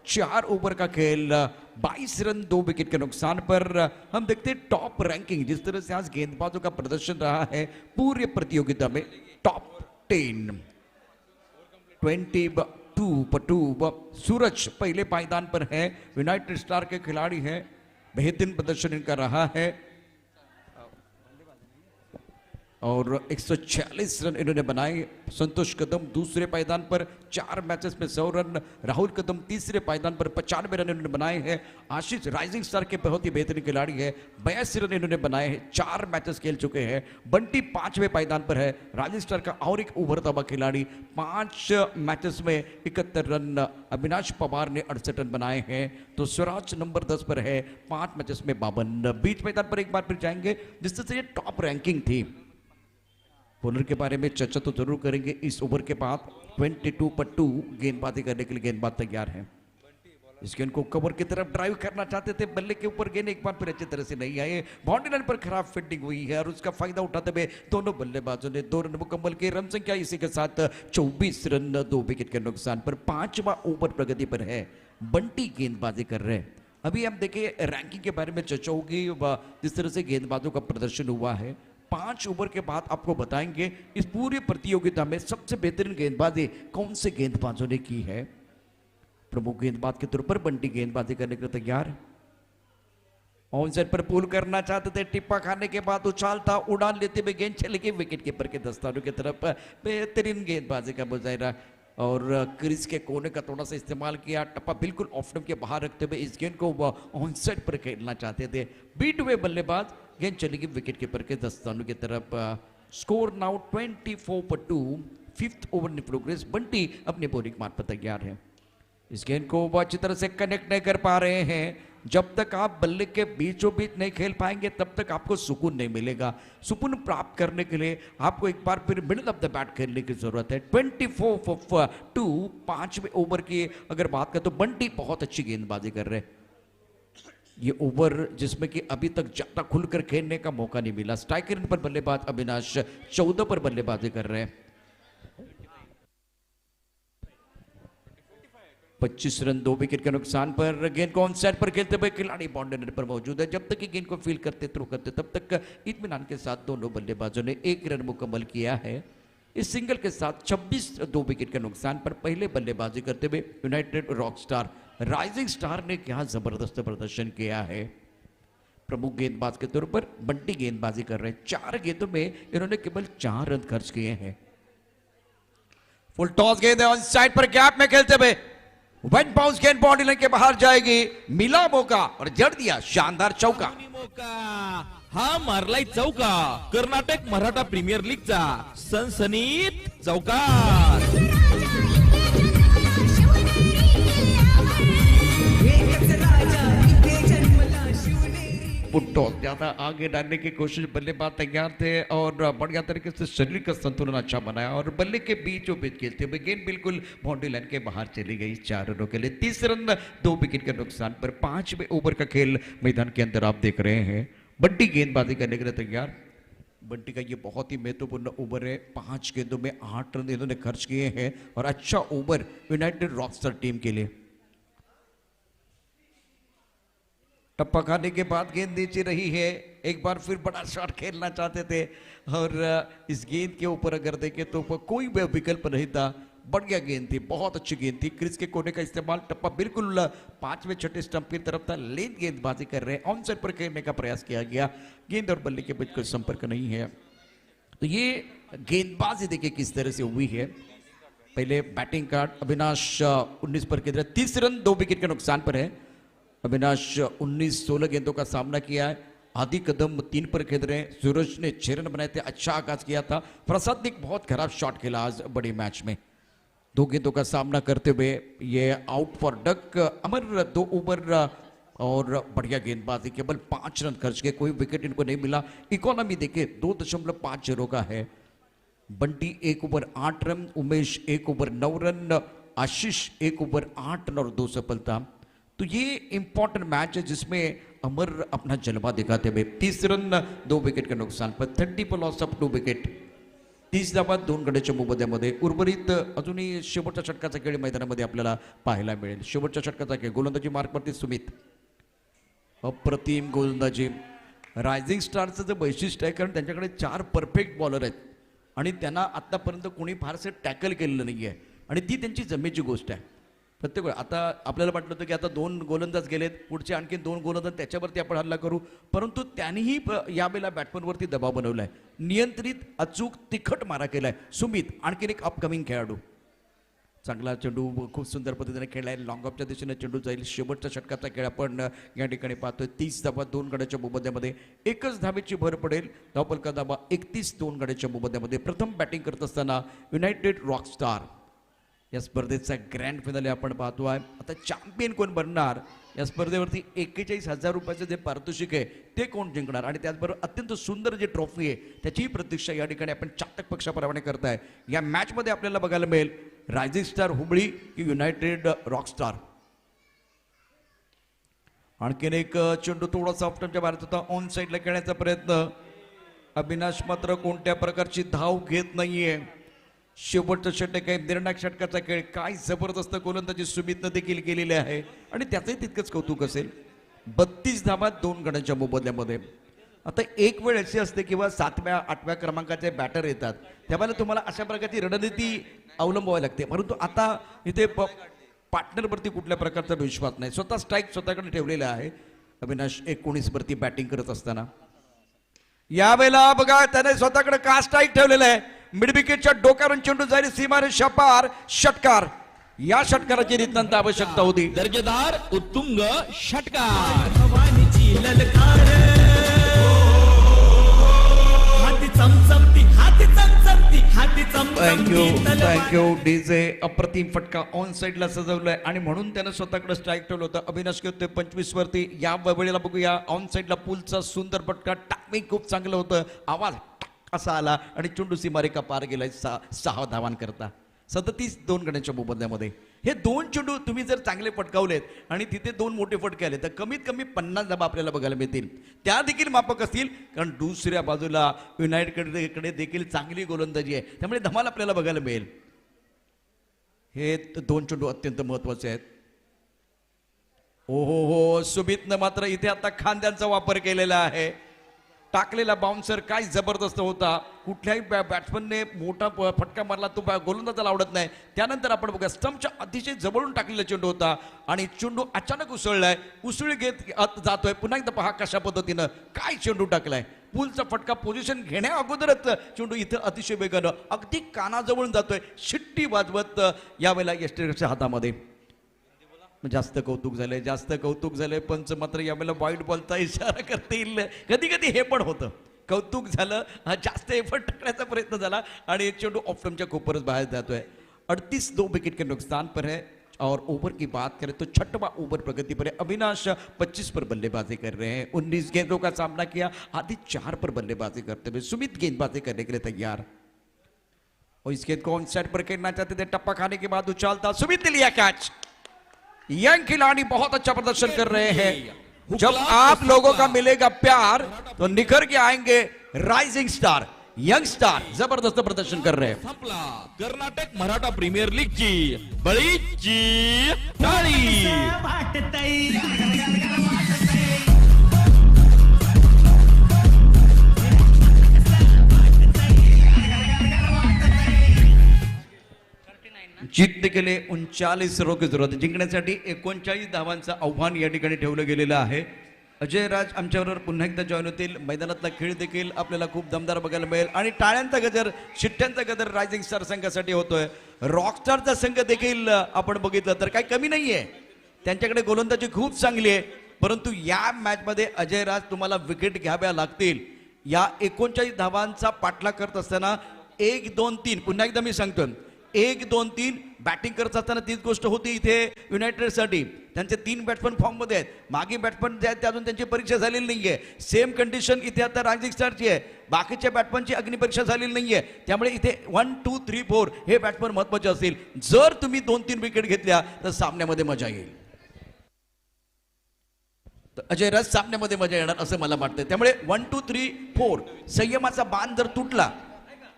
4 ओवर का खेल 22 रन 2 विकेट के नुकसान पर। हम देखते हैं टॉप रैंकिंग, जिस तरह से आज गेंदबाजों का प्रदर्शन रहा है पूरी प्रतियोगिता में। टॉप 10 22 सूरज पहले पायदान पर है। यूनाइटेड स्टार के खिलाड़ी हैं, बेहतरीन प्रदर्शन इनका रहा है और 146 रन इन्होंने बनाए। संतोष कदम दूसरे पायदान पर 4 मैचेस में 100 रन। राहुल कदम तीसरे पायदान पर 95 रन इन्होंने बनाए हैं। आशीष राइजिंग स्टार के बहुत ही बेहतरीन खिलाड़ी है, 82 रन इन्होंने बनाए हैं, 4 मैचेस खेल चुके हैं। बंटी 5वें पायदान पर है। राइजिंग स्टार का और एक उभरता हुआ खिलाड़ी 5 मैचेस में 71 रन। अविनाश पवार ने 68 रन बनाए हैं। तो स्वराज नंबर 10 पर है, 5 मैचेस में 52। बीच मैदान पर एक बार फिर जाएंगे जिस तरह से ये टॉप रैंकिंग थी। बॉलर के बारे में चर्चा तो जरूर करेंगे। इस ओवर के बाद 22 पर 2 गेंदबाजी करने के लिए गेंदबाज तैयार है। इस गेंद को कवर की तरफ ड्राइव करना चाहते थे, बल्ले के ऊपर गेंद एक बार फिर अच्छी तरह से नहीं आए। बाउंड्री लाइन पर खराब फील्डिंग हुई है और उसका फायदा उठाते हुए दोनों बल्लेबाजों ने 2 रन मुकम्मल किए। रन संख्या इसी के साथ 24 रन 2 विकेट के नुकसान पर। 5वां ओवर प्रगति पर है। बंटी गेंदबाजी कर रहे हैं। अभी हम देखिए रैंकिंग के बारे में चर्चा होगी, जिस तरह से गेंदबाजों का प्रदर्शन हुआ है। 5 ओवर के बाद आपको बताएंगे इस पूरी प्रतियोगिता में सबसे बेहतरीन गेंदबाजी कौन से गेंदबाजों ने की है। प्रमुख गेंदबाज के तौर पर बंटी गेंदबाजी करने के लिए तैयार। ऑनसेट पर पुल करना चाहते थे, टिप्पा खाने के बाद उछालता, उड़ान लेते हुए गेंद चली गई विकेट कीपर के दस्तानों की तरफ। बेहतरीन गेंदबाजी का मुजाहिरा और क्रीज के कोने का थोड़ा सा इस्तेमाल किया। टप्पा बिल्कुल ऑफ स्टंप के बाहर रखते हुए इस गेंद को ऑनसेट पर खेलना चाहते थे। बीट हुए बल्लेबाज, गेंद चली गई विकेट कीपर के दस्तानों की तरफ। स्कोर नाउ 24 पर 2। 5th over in progress. Bunty अपने बॉलिंग मार्ग पर तैयार है। इस गेंद को वो अच्छी तरह से कनेक्ट नहीं कर पा रहे हैं। जब तक आप बल्ले के बीचों बीच नहीं खेल पाएंगे तब तक आपको सुकून नहीं मिलेगा। सुकून प्राप्त करने के लिए आपको एक बार फिर मिडल ऑफ द बैट खेलने की जरूरत है। 24 for 2 5वें ओवर की अगर बात करें तो बंटी बहुत अच्छी गेंदबाजी कर रहे हैं। ये ओवर जिसमें कि अभी तक ज्यादा खुलकर खेलने का मौका नहीं मिला। स्ट्राइकर पर बल्लेबाज अविनाश 14 पर बल्लेबाजी कर रहे हैं। 25 रन 2 विकेट के नुकसान पर। गेंद को ऑन साइड पर खेलते हुए खिलाड़ी बाउंड्री पर मौजूद है। जब तक कि गेंद को फील करते थ्रो करते तब तक इत्मीनान के साथ दोनों बल्लेबाजों ने 1 रन मुकम्मल किया है। इस सिंगल के साथ 26 2 विकेट के नुकसान पर पहले बल्लेबाजी करते हुए यूनाइटेड रॉकस्टार राइजिंग स्टार ने क्या जबरदस्त प्रदर्शन किया है। प्रमुख गेंदबाज के तौर पर बंटी गेंदबाजी कर रहे हैं। 4 गेंदों में इन्होंने केवल 4 रन खर्च किए हैं। फुल टॉस गेंद है, ऑन साइड पर गैप में खेलते हुए वन बाउंस गेंद बाउंड्री लाइन के बाहर जाएगी। मिला मौका और जड़ दिया शानदार चौका। मौका हा मारलाय चौका। कर्नाटक मराठा प्रीमियर लीगचा सनसनीत चौकार। पुट्टो ज्यादा आगे डालने की कोशिश, बल्लेबाज तैयार थे और बढ़िया तरीके से शरीर का संतुलन अच्छा बनाया और बल्ले के बीचों बीच खेलते हुए गेंद बिल्कुल बाउंड्री लाइन के बाहर चली गई 4 रनों के लिए। 30 रन 2 विकेट के नुकसान पर। 5वें ओवर का खेल मैदान के अंदर आप देख रहे हैं। बंटी गेंदबाजी करने के लिए तैयार। बंटी का ये बहुत ही महत्वपूर्ण ओवर है। 5 गेंदों में 8 रन इन्होंने खर्च किए हैं और अच्छा ओवर यूनाइटेड रॉकस्टार टीम के लिए। टप्पा खाने के बाद गेंद नीचे रही है। एक बार फिर बड़ा शॉट खेलना चाहते थे और इस गेंद के ऊपर अगर देखें तो कोई भी विकल्प नहीं था। बढ़िया गेंद थी, बहुत अच्छी गेंद थी, क्रीज के कोने का इस्तेमाल, टप्पा बिल्कुल 5वें छठे स्टंप की तरफ था, लेन गेंदबाजी कर रहे हैं, ऑन साइड पर खेलने का प्रयास किया गया, गेंद और बल्ले के बीच कोई संपर्क नहीं है। तो ये गेंदबाजी देखिए किस तरह से हुई है। पहले बैटिंग कार्ड अविनाश 19 पर खेल रहे, 30 रन 2 विकेट के नुकसान पर है। अविनाश 19-16 गेंदों का सामना किया है। आदि कदम 3 पर खेल रहे हैं। सूरज ने 6 रन बनाए थे, अच्छा आगाज किया था। प्रसाद ने एक बहुत खराब शॉट खेला आज बड़े मैच में। 2 गेंदों का सामना करते हुए ये out for duck. Amar 2 over और बढ़िया गेंदबाजी, केवल 5 रन खर्च के, कोई विकेट इनको नहीं मिला। इकोनॉमी देखिए 2.50 का है। Bunty 1 over 8 run, Umesh 1 over 9 run, Ashish 1 over 8 run और 2 सफलता। तो ये इंपॉर्टेंट मैच है जिसमें अमर अपना जलवा दिखाते हुए 30 रन 2 विकेट के नुकसान पर 30 पर लॉस ऑफ 2 विकेट, 30 धावा 2 गड्याच्या मोबदल्यामध्ये। उर्वरित अजूनही शेवटच्या षटकाचा खेळ मैदानामध्ये आपल्याला पाहायला मिळेल। शेवटच्या षटकाचा खेळ, गोलंदाजी मार्कवरती सुमित, अप्रतिम गोलंदाजी। रायझिंग स्टारचं जे वैशिष्ट्य आहे, कारण त्यांच्याकडे 4 परफेक्ट बॉलर आहेत आणि त्यांना आतापर्यंत कोणी फारसे टॅकल केलेलं नाही आहे आणि ती त्यांची जमेची गोष्ट आहे। प्रत्येक वेळ आता आपल्याला वाटलं होतं की आता 2 गोलंदाज गेलेत, पुढचे आणखी 2 गोलंदाज त्याच्यावरती आपण हल्ला करू, परंतु त्यांनीही यावेळेला बॅट्समनवरती दबाव बनवलाय, नियंत्रित अचूक तिखट मारा केलाय। सुमित आणखीन एक अपकमिंग खेळाडू, चांगला चेंडू खूप सुंदर पद्धतीने खेळलाय, लॉंग ऑफच्या दिशेने चेंडू जाईल। शेवटच्या षटकाचा खेळ आपण या ठिकाणी पाहतोय। 30 धावा 2 गड्याच्या मोबदल्यामध्ये, एकच धावेची भर पडेल। धावफलका धावा 31 2 गड्याच्या मोबदल्यामध्ये। प्रथम बॅटिंग करत असताना युनायटेड रॉकस्टार या स्पर्धेचा ग्रँड फिनाले आपण पाहतो आहे। आता चॅम्पियन कोण बनणार, या स्पर्धेवरती 41,000 रुपयाचं जे पारितोषिक आहे ते कोण जिंकणार आणि त्याचबरोबर अत्यंत सुंदर जी ट्रॉफी आहे त्याचीही प्रतीक्षा या ठिकाणी आपण चातक पक्षाप्रमाणे करताय। या मॅचमध्ये आपल्याला बघायला मिळेल रायझिंग स्टार हुबळी की युनायटेड रॉकस्टार। आणखीन एक चेंडू थोडासा ऑफ्टनच्या भारत होता, ऑन साईडला खेळण्याचा प्रयत्न। अविनाश मात्र कोणत्या प्रकारची धाव घेत नाहीये। शेवटचं षटक आहे, निर्णायक षटकाचा खेळ, काय जबरदस्त गोलंदाजी सुमितनं देखील केलेली आहे आणि त्याचंही तितकंच कौतुक असेल। 32 धावा 2 गड्यांच्या मोबदल्यामध्ये। आता एक वेळ अशी असते किंवा 7व्या 8व्या क्रमांकाचे बॅटर येतात, त्यावेळेला तुम्हाला अशा प्रकारची रणनीती अवलंबावी लागते, परंतु आता इथे पार्टनरवरती कुठल्या प्रकारचा विश्वास नाही, स्वतः स्ट्राईक स्वतःकडे ठेवलेला आहे। अविनाश 19 वरती बॅटिंग करत असताना यावेळेला बघा त्याने स्वतःकडे का स्ट्राईक ठेवलेला आहे। मिड विकेटच्या डोक्यावरून चेंडू जाईल सीमारेषा पार, षटकार। या षटकाराची नितांत आवश्यकता होती। दर्जेदार उत्तुंग षटकार। भवानीची ललकार, हाती चमचमती, हाती चमचमती, हाती चमचमती तलवार। Thank you DJ. अप्रतिम फटका ऑन साईडला सजवलाय आणि म्हणून त्यानं स्वतःकडे स्ट्राईक ठेवलं होतं। अविनाश घेतोय 25 वरती। या वेळेला बघूया ऑन साईडला पुलचा सुंदर फटका, टायमिंग खूप चांगलं होतं, आवाज असा आला आणि चेंडू सीमारेखा पार गेलाय 6 धावांकरता। 37 2 गड्यांच्या मोबदल्यामध्ये। हे 2 चेंडू तुम्ही जर चांगले फटकावलेत आणि तिथे 2 मोठे फटके आले तर कमीत कमी 50 धावा आपल्याला बघायला मिळतील, त्या देखील माफक असतील, कारण दुसऱ्या बाजूला युनायटेडकडे देखील चांगली गोलंदाजी आहे, त्यामुळे धमाल आपल्याला बघायला मिळेल। हे 2 चेंडू अत्यंत महत्वाचे आहेत। हो सुमितनं मात्र इथे आता खांद्यांचा वापर केलेला आहे। टाकलेला बाउन्सर काय जबरदस्त होता, कुठल्याही बॅट्समनने मोठा फटका मारला तो गोलंदाजाला आवडत नाही। त्यानंतर आपण बघा स्टंपच्या अतिशय जवळून टाकलेला चेंडू होता आणि चेंडू अचानक उसळलाय, उसळी घेत जातोय। पुन्हा एकदा पहा कशा पद्धतीनं काय चेंडू टाकलाय। पुलचा फटका पोझिशन घेण्या अगोदरच चेंडू इथं अतिशय वेगानं अगदी कानाजवळून जातोय, शिट्टी वाजवत यावेळेला यष्टीच्या हातामध्ये। जास्त कौतुक झालंय, पंच मात्र यावेळेला वाईट बॉलचा इशारा करतील। कधी कधी हे पण होतं, कौतुक झालं, जास्त एफर्ट टाकण्याचा प्रयत्न झाला आणि चेंडू ऑफ स्टंपच्या खूपच बाहेर जातोय। 38 2 विकेट के नुकसान पर है। और ओवर की बात करें तो 6वां ओवर प्रगति पर है। अविनाश 25 पर बल्लेबाजी कर रहे हैं, 19 गेंदों का सामना किया, आदि 4 पर बल्लेबाजी करते हुए सुमित गेंदबाजी करने के लिए तैयार। और इस गेंद को ऑन साइड पर खेलना चाहते थे, टप्पा खाने के बाद उछालता, सुमित ने लिया कैच। यंग खिलाड़ी बहुत अच्छा प्रदर्शन कर रहे हैं। जब आप लोगों का मिलेगा प्यार तो निखर के आएंगे राइजिंग स्टार, यंग स्टार जबरदस्त प्रदर्शन कर रहे हैं। संपला कर्नाटक मराठा प्रीमियर लीगची बळीची टाळी। वाटतंय जीतने के लिए 39 रनों की जरूरत आहे. जिंकण्यासाठी 39 धावांचं आव्हान या ठिकाणी ठेवलं गेलेलं आहे. अजय राज आमच्याबरोबर पुन्हा एकदा जॉईन होतील. मैदानातला खेळ देखील आपल्याला खूप दमदार बघायला मिळेल आणि टाळ्यांचा गजर, शिट्ट्यांचा गजर रायझिंग स्टार संघासाठी होतोय. रॉकस्टारचा संघ देखील आपण बघितलं तर काही कमी नाहीये, त्यांच्याकडे गोलंदाजी खूप चांगली आहे. परंतु या मॅचमध्ये अजय राज तुम्हाला विकेट घ्याव्या लागतील. या 39 धावांचा पाठलाग करत असताना 1 2 3 पुन्हा एकदा मी सांगतो, 1 2 3 बॅटिंग करत असताना तीच गोष्ट होती इथे युनायटेडसाठी. त्यांचे 3 बॅट्समन फॉर्ममध्ये आहेत. मागे बॅट्समन जे आहेत ते अजून त्यांची परीक्षा झालेली नाहीये. सेम कंडिशन इथे आता रायझिंग स्टारची आहे. बाकीच्या बॅट्समनची अग्निपरीक्षा झालेली नाहीये. त्यामुळे इथे 1 2 3 4 हे बॅट्समन महत्वाचे असतील. जर तुम्ही 2-3 विकेट घेतल्या तर सामन्यामध्ये मजा येईल. अजय राज सामन्यामध्ये मजा येणार असं मला वाटतं. त्यामुळे 1 2 3 4 संयमाचा बाण जर तुटला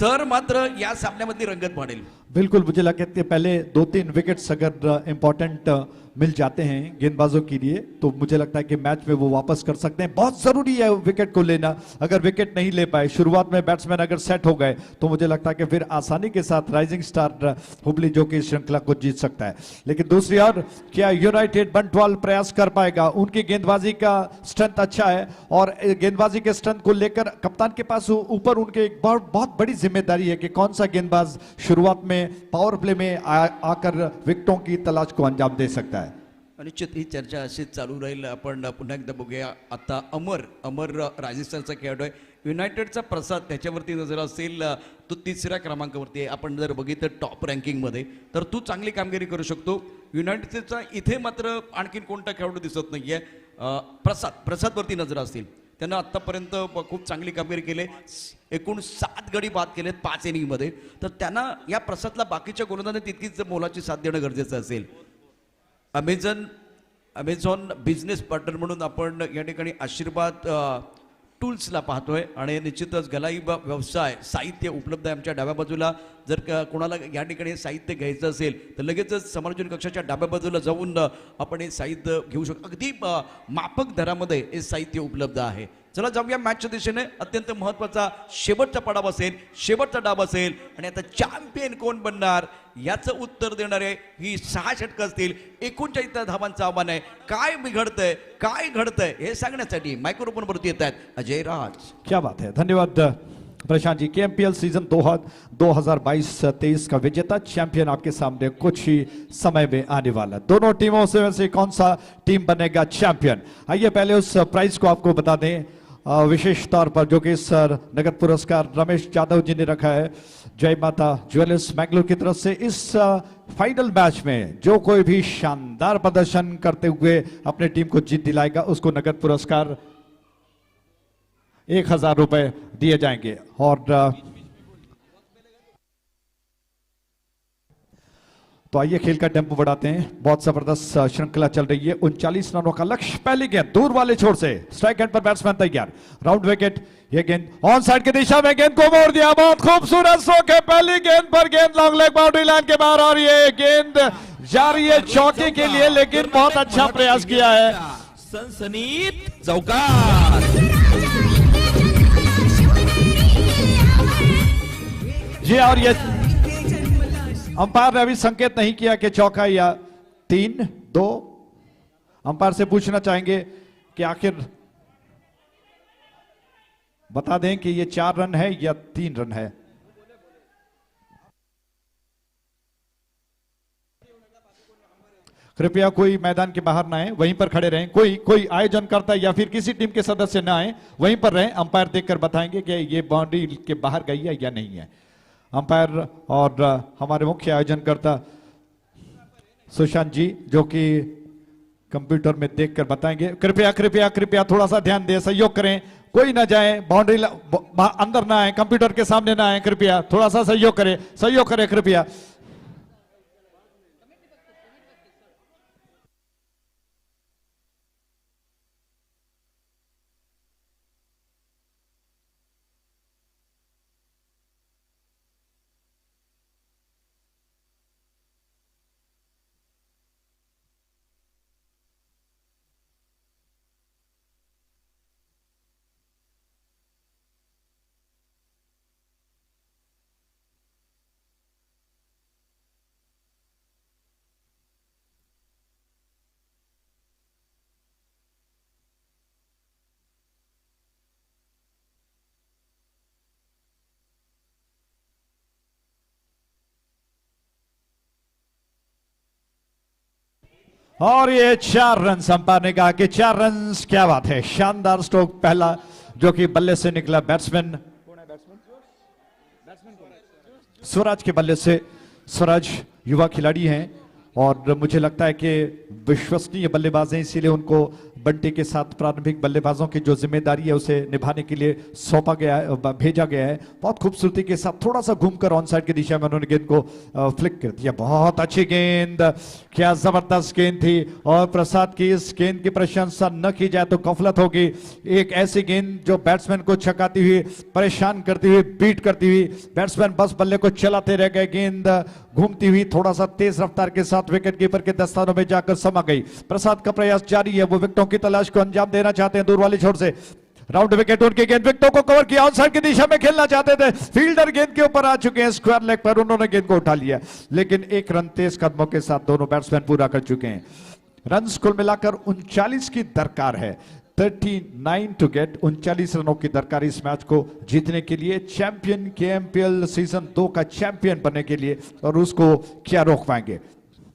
तर मात्र या सामन्यामध्ये रंगत वाढेल. बिल्कुल, मुझे लगता है पहले 2-3 विकेट्स अगर इंपॉर्टेंट मिल जाते हैं गेंदबाजों के लिए तो मुझे लगता है कि मैच में वो वापस कर सकते हैं. बहुत जरूरी है विकेट को लेना. अगर विकेट नहीं ले पाए, शुरुआत में बैट्समैन अगर सेट हो गए तो मुझे लगता है कि फिर आसानी के साथ राइजिंग स्टार हुबली जो कि श्रृंखला को जीत सकता है. लेकिन दूसरी ओर क्या यूनाइटेड बंटवाल प्रयास कर पाएगा? उनकी गेंदबाजी का स्ट्रेंथ अच्छा है और गेंदबाजी के स्ट्रेंथ को लेकर कप्तान के पास ऊपर उनके एक बहुत बड़ी जिम्मेदारी है कि कौन सा गेंदबाज शुरुआत में पावर प्ले में आकर विकेटों की तलाश को अंजाम दे सकता है. निश्चित ही चर्चा अशीच चालू राहील. आपण पुन्हा एकदा बघूया. आता अमर राजस्थानचा खेळाडू आहे. युनायटेडचा प्रसाद त्याच्यावरती नजर असेल, तो 3ऱ्या क्रमांकावरती आहे. आपण जर बघितलं टॉप रँकिंगमध्ये तर तू चांगली कामगिरी करू शकतो. युनायटेडचा इथे मात्र आणखीन कोणता खेळाडू दिसत नाहीये. प्रसादवरती नजर असतील. त्यांना आत्तापर्यंत खूप चांगली कामगिरी केली. एकूण 7 गडी बाद केलेत 5 इनिंगमध्ये. तर त्यांना या प्रसादला बाकीच्या गोलंदाजांनी तितकीच मोलाची साथ देणं गरजेचं असेल. अमेझॉन बिझनेस पार्टनर म्हणून आपण या ठिकाणी आशीर्वाद टूल्सला पाहतोय आणि निश्चितच गलाई व्यवसाय साहित्य उपलब्ध आहे आमच्या डाव्या बाजूला. जर कोणाला या ठिकाणी साहित्य घ्यायचं असेल तर लगेचच समालोचन कक्षाच्या डाव्या बाजूला जाऊन आपण हे साहित्य घेऊ शकतो. अगदी माफक दरामध्ये हे साहित्य उपलब्ध आहे. चला जाऊया मॅचच्या दिशेने. अत्यंत महत्वाचा शेवटचा पडाव असेल, शेवटचा डाव असेल आणि आता चॅम्पियन कोण बनणार याचं उत्तर देणारे ही 6 षटकं असतील. 39 धावांचं आव्हान आहे. काय बिघडतंय, काय घडतंय हे सांगण्यासाठी मायक्रोफोन वरती येत आहेत अजय राज. क्या बात है, धन्यवाद प्रशांत जी. KMPL सीजन 2022-23 का विजेता चैंपियन आपके सामने कुछ ही समय में आने वाला. दोनों टीमों से वैसे कौन सा टीम बनेगा चैंपियन? आइए पहले उस प्राइज को आपको बता दें. विशेष तौर पर जो कि इस नगद पुरस्कार रमेश यादव जी ने रखा है जय माता ज्वेलर्स मैंगलोर की तरफ से. इस फाइनल मैच में जो कोई भी शानदार प्रदर्शन करते हुए अपने टीम को जीत दिलाएगा उसको नगद पुरस्कार 1000 रुपए दिए जाएंगे. और तो आइए खेल का टेम्पो बढ़ाते हैं. बहुत जबरदस्त श्रृंखला चल रही है. 39 रनों का लक्ष्य. पहली गेंद दूर वाले छोर से स्ट्राइक एंड पर बैट्समैन तैयार. Round wicket. ये गेंद ऑन साइड की दिशा में गेंद को मोड़ दिया. बहुत खूबसूरत स्ट्रोक है. पहली गेंद पर गेंद लॉन्ग लेग बाउंड्री लाइन के बाहर और ये गेंद जा रही है चौके के लिए, लेकिन बहुत अच्छा प्रयास किया है. सनसनीत चौकार. जी और ये अंपायर ने अभी संकेत नहीं किया कि चौका या 3-2. अंपायर से पूछना चाहेंगे कि आखिर बता दें कि ये 4 रन है या 3 रन है. कृपया कोई मैदान के बाहर ना आए, वहीं पर खड़े रहें. कोई आयोजन करता है या फिर किसी टीम के सदस्य ना आए, वहीं पर रहें. अंपायर देखकर बताएंगे कि ये बाउंड्री के बाहर गई है या नहीं है. अंपायर और हमारे मुख्य आयोजनकर्ता सुशांत जी जो कि कंप्यूटर में देखकर बताएंगे. कृपया कृपया कृपया थोड़ा सा ध्यान दें, सहयोग करें. कोई ना जाए, बाउंड्री अंदर ना आए, कंप्यूटर के सामने ना आए. कृपया थोड़ा सा सहयोग करें कृपया. और ये 4 रन अंपायर ने कहा कि 4 रन, क्या बात है, शानदार स्ट्रोक पहला जो कि बल्ले से निकला बैट्समैन स्वराज के बल्ले से। स्वराज युवा खिलाड़ी हैं और मुझे लगता है कि विश्वसनीय बल्लेबाज हैं, इसीलिए उनको बंटी के साथ प्रारंभिक बल्लेबाजों की जो जिम्मेदारी है उसे निभाने के लिए सौंपा गया है, भेजा गया है। बहुत खूबसूरती के साथ थोड़ा सा घूमकर ऑन साइड की दिशा में उन्होंने गेंद को फ्लिक कर दिया। बहुत अच्छी गेंद, क्या जबरदस्त गेंद थी। और प्रसाद की इस गेंद की प्रशंसा न की जाए तो गफलत होगी। एक ऐसी गेंद जो बैट्समैन को छकाती हुई, परेशान करती हुई, बीट करती हुई, बैट्समैन बस बल्ले को चलाते रह गए। गेंद घूमती हुई थोड़ा सा तेज रफ्तार के साथ विकेट कीपर के दस्तानों में जाकर समा गई। प्रसाद का प्रयास जारी है, वो विकेटों की तलाश को अंजाम देना चाहते हैं दूर वाली छोर से। राउंड विकेट उनकी गेंद, विकेटों को कवर किया, आउटसाइड की दिशा में खेलना चाहते थे, फील्डर गेंद के ऊपर आ चुके हैं, स्क्वायर लेग पर उन्होंने गेंद को उठा लिया, लेकिन 1 रन तेज कदमों के साथ दोनों बैट्समैन पूरा कर चुके हैं। रन कुल मिलाकर 39 की दरकार है, 39 टू गेट, 39 रनों की दरकार इस मैच को जीतने के लिए, चैंपियन KMPL सीजन 2 का चैंपियन बनने के लिए। और उसको क्या रोक पाएंगे।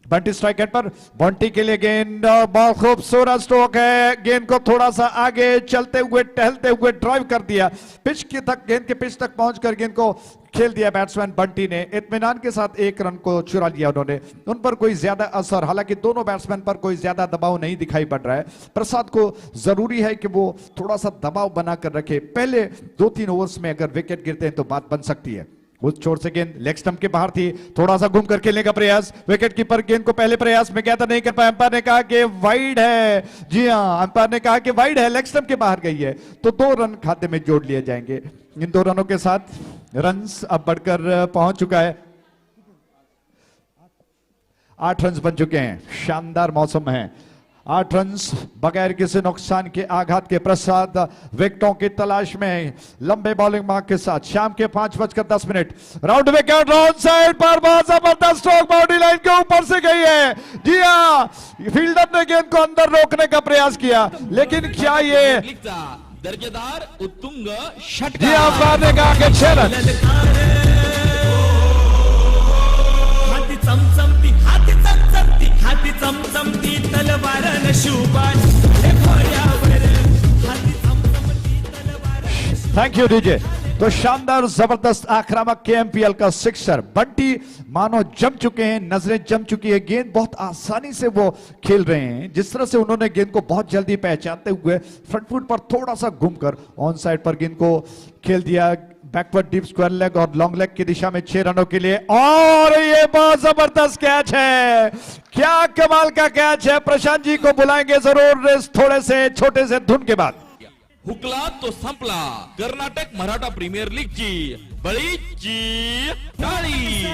बंटी स्ट्राइक एंड पर, बंटी के लिए गेंद, बहुत खूबसूरत स्ट्रोक है, गेंद को थोड़ा सा आगे चलते हुए टहलते हुए ड्राइव कर दिया, पिच की तक, गेंद के पिच तक पहुंचकर गेंद को खेल दिया बैट्समैन बंटी ने। इत्मीनान के साथ 1 रन को चुरा लिया उन्होंने। उन पर कोई ज्यादा असर, हालांकि दोनों बैट्समैन पर कोई ज्यादा दबाव नहीं दिखाई पड़ रहा है। प्रसाद को जरूरी है कि वो थोड़ा सा दबाव बनाकर रखे। पहले 2-3 ओवर्स में अगर विकेट गिरते हैं तो बात बन सकती है। उस छोर से गेंद लेग स्टंप के बाहर थी, थोड़ा सा घूम कर खेलने का प्रयास, विकेट कीपर गेंद को पहले प्रयास में ज्यादा नहीं कर पाया, अंपायर ने कहा कि वाइड है। जी हां, अंपायर ने कहा कि वाइड है, लेग स्टंप के बाहर गई है, तो 2 रन खाते में जोड़ लिए जाएंगे। इन 2 रनों के साथ रन्स अब बढ़कर पहुंच चुका है, 8 रन बन चुके हैं। शानदार मौसम है, 8 रन बगैर किसी नुकसान के आघात के। प्रसाद विकेटों की तलाश में लंबे बॉलिंग मार्क के साथ शाम के 5:10। राउंड विकेट, राउंड साइड पर बहुत जबरदस्त स्ट्रोक, बाउंड्री लाइन के ऊपर से गई है। जी हां, फील्डर ने गेंद को अंदर रोकने का प्रयास किया, लेकिन क्या ये दर्जेदार उत्तुंग जी षटकार। अंपायर ने कहा कि 6 रन। हाती चमचमती, हाती चमचमती, हाती चमचमती तलवार न शुबान हे भोयावर, हाती चमचमती तलवार न शुबान। Thank you DJ. तो शानदार जबरदस्त आक्रामक KMPL का सिक्सर। बंटी मानो जम चुके हैं, नजरें जम चुकी है, गेंद बहुत आसानी से वो खेल रहे हैं। जिस तरह से उन्होंने गेंद को बहुत जल्दी पहचानते हुए फ्रंट फुट पर थोड़ा सा घूमकर ऑन साइड पर गेंद को खेल दिया, बैकवर्ड डीप स्क्वायर लेग और लॉन्ग लेग की दिशा में 6 रनों के लिए। और ये बहुत जबरदस्त कैच है, क्या कमाल का कैच है। प्रशांत जी को बुलाएंगे जरूर इस थोड़े से छोटे से धुन के बाद। हुकला तो संपला, कर्नाटक मराठा प्रीमियर लीगची बळीची टाळी।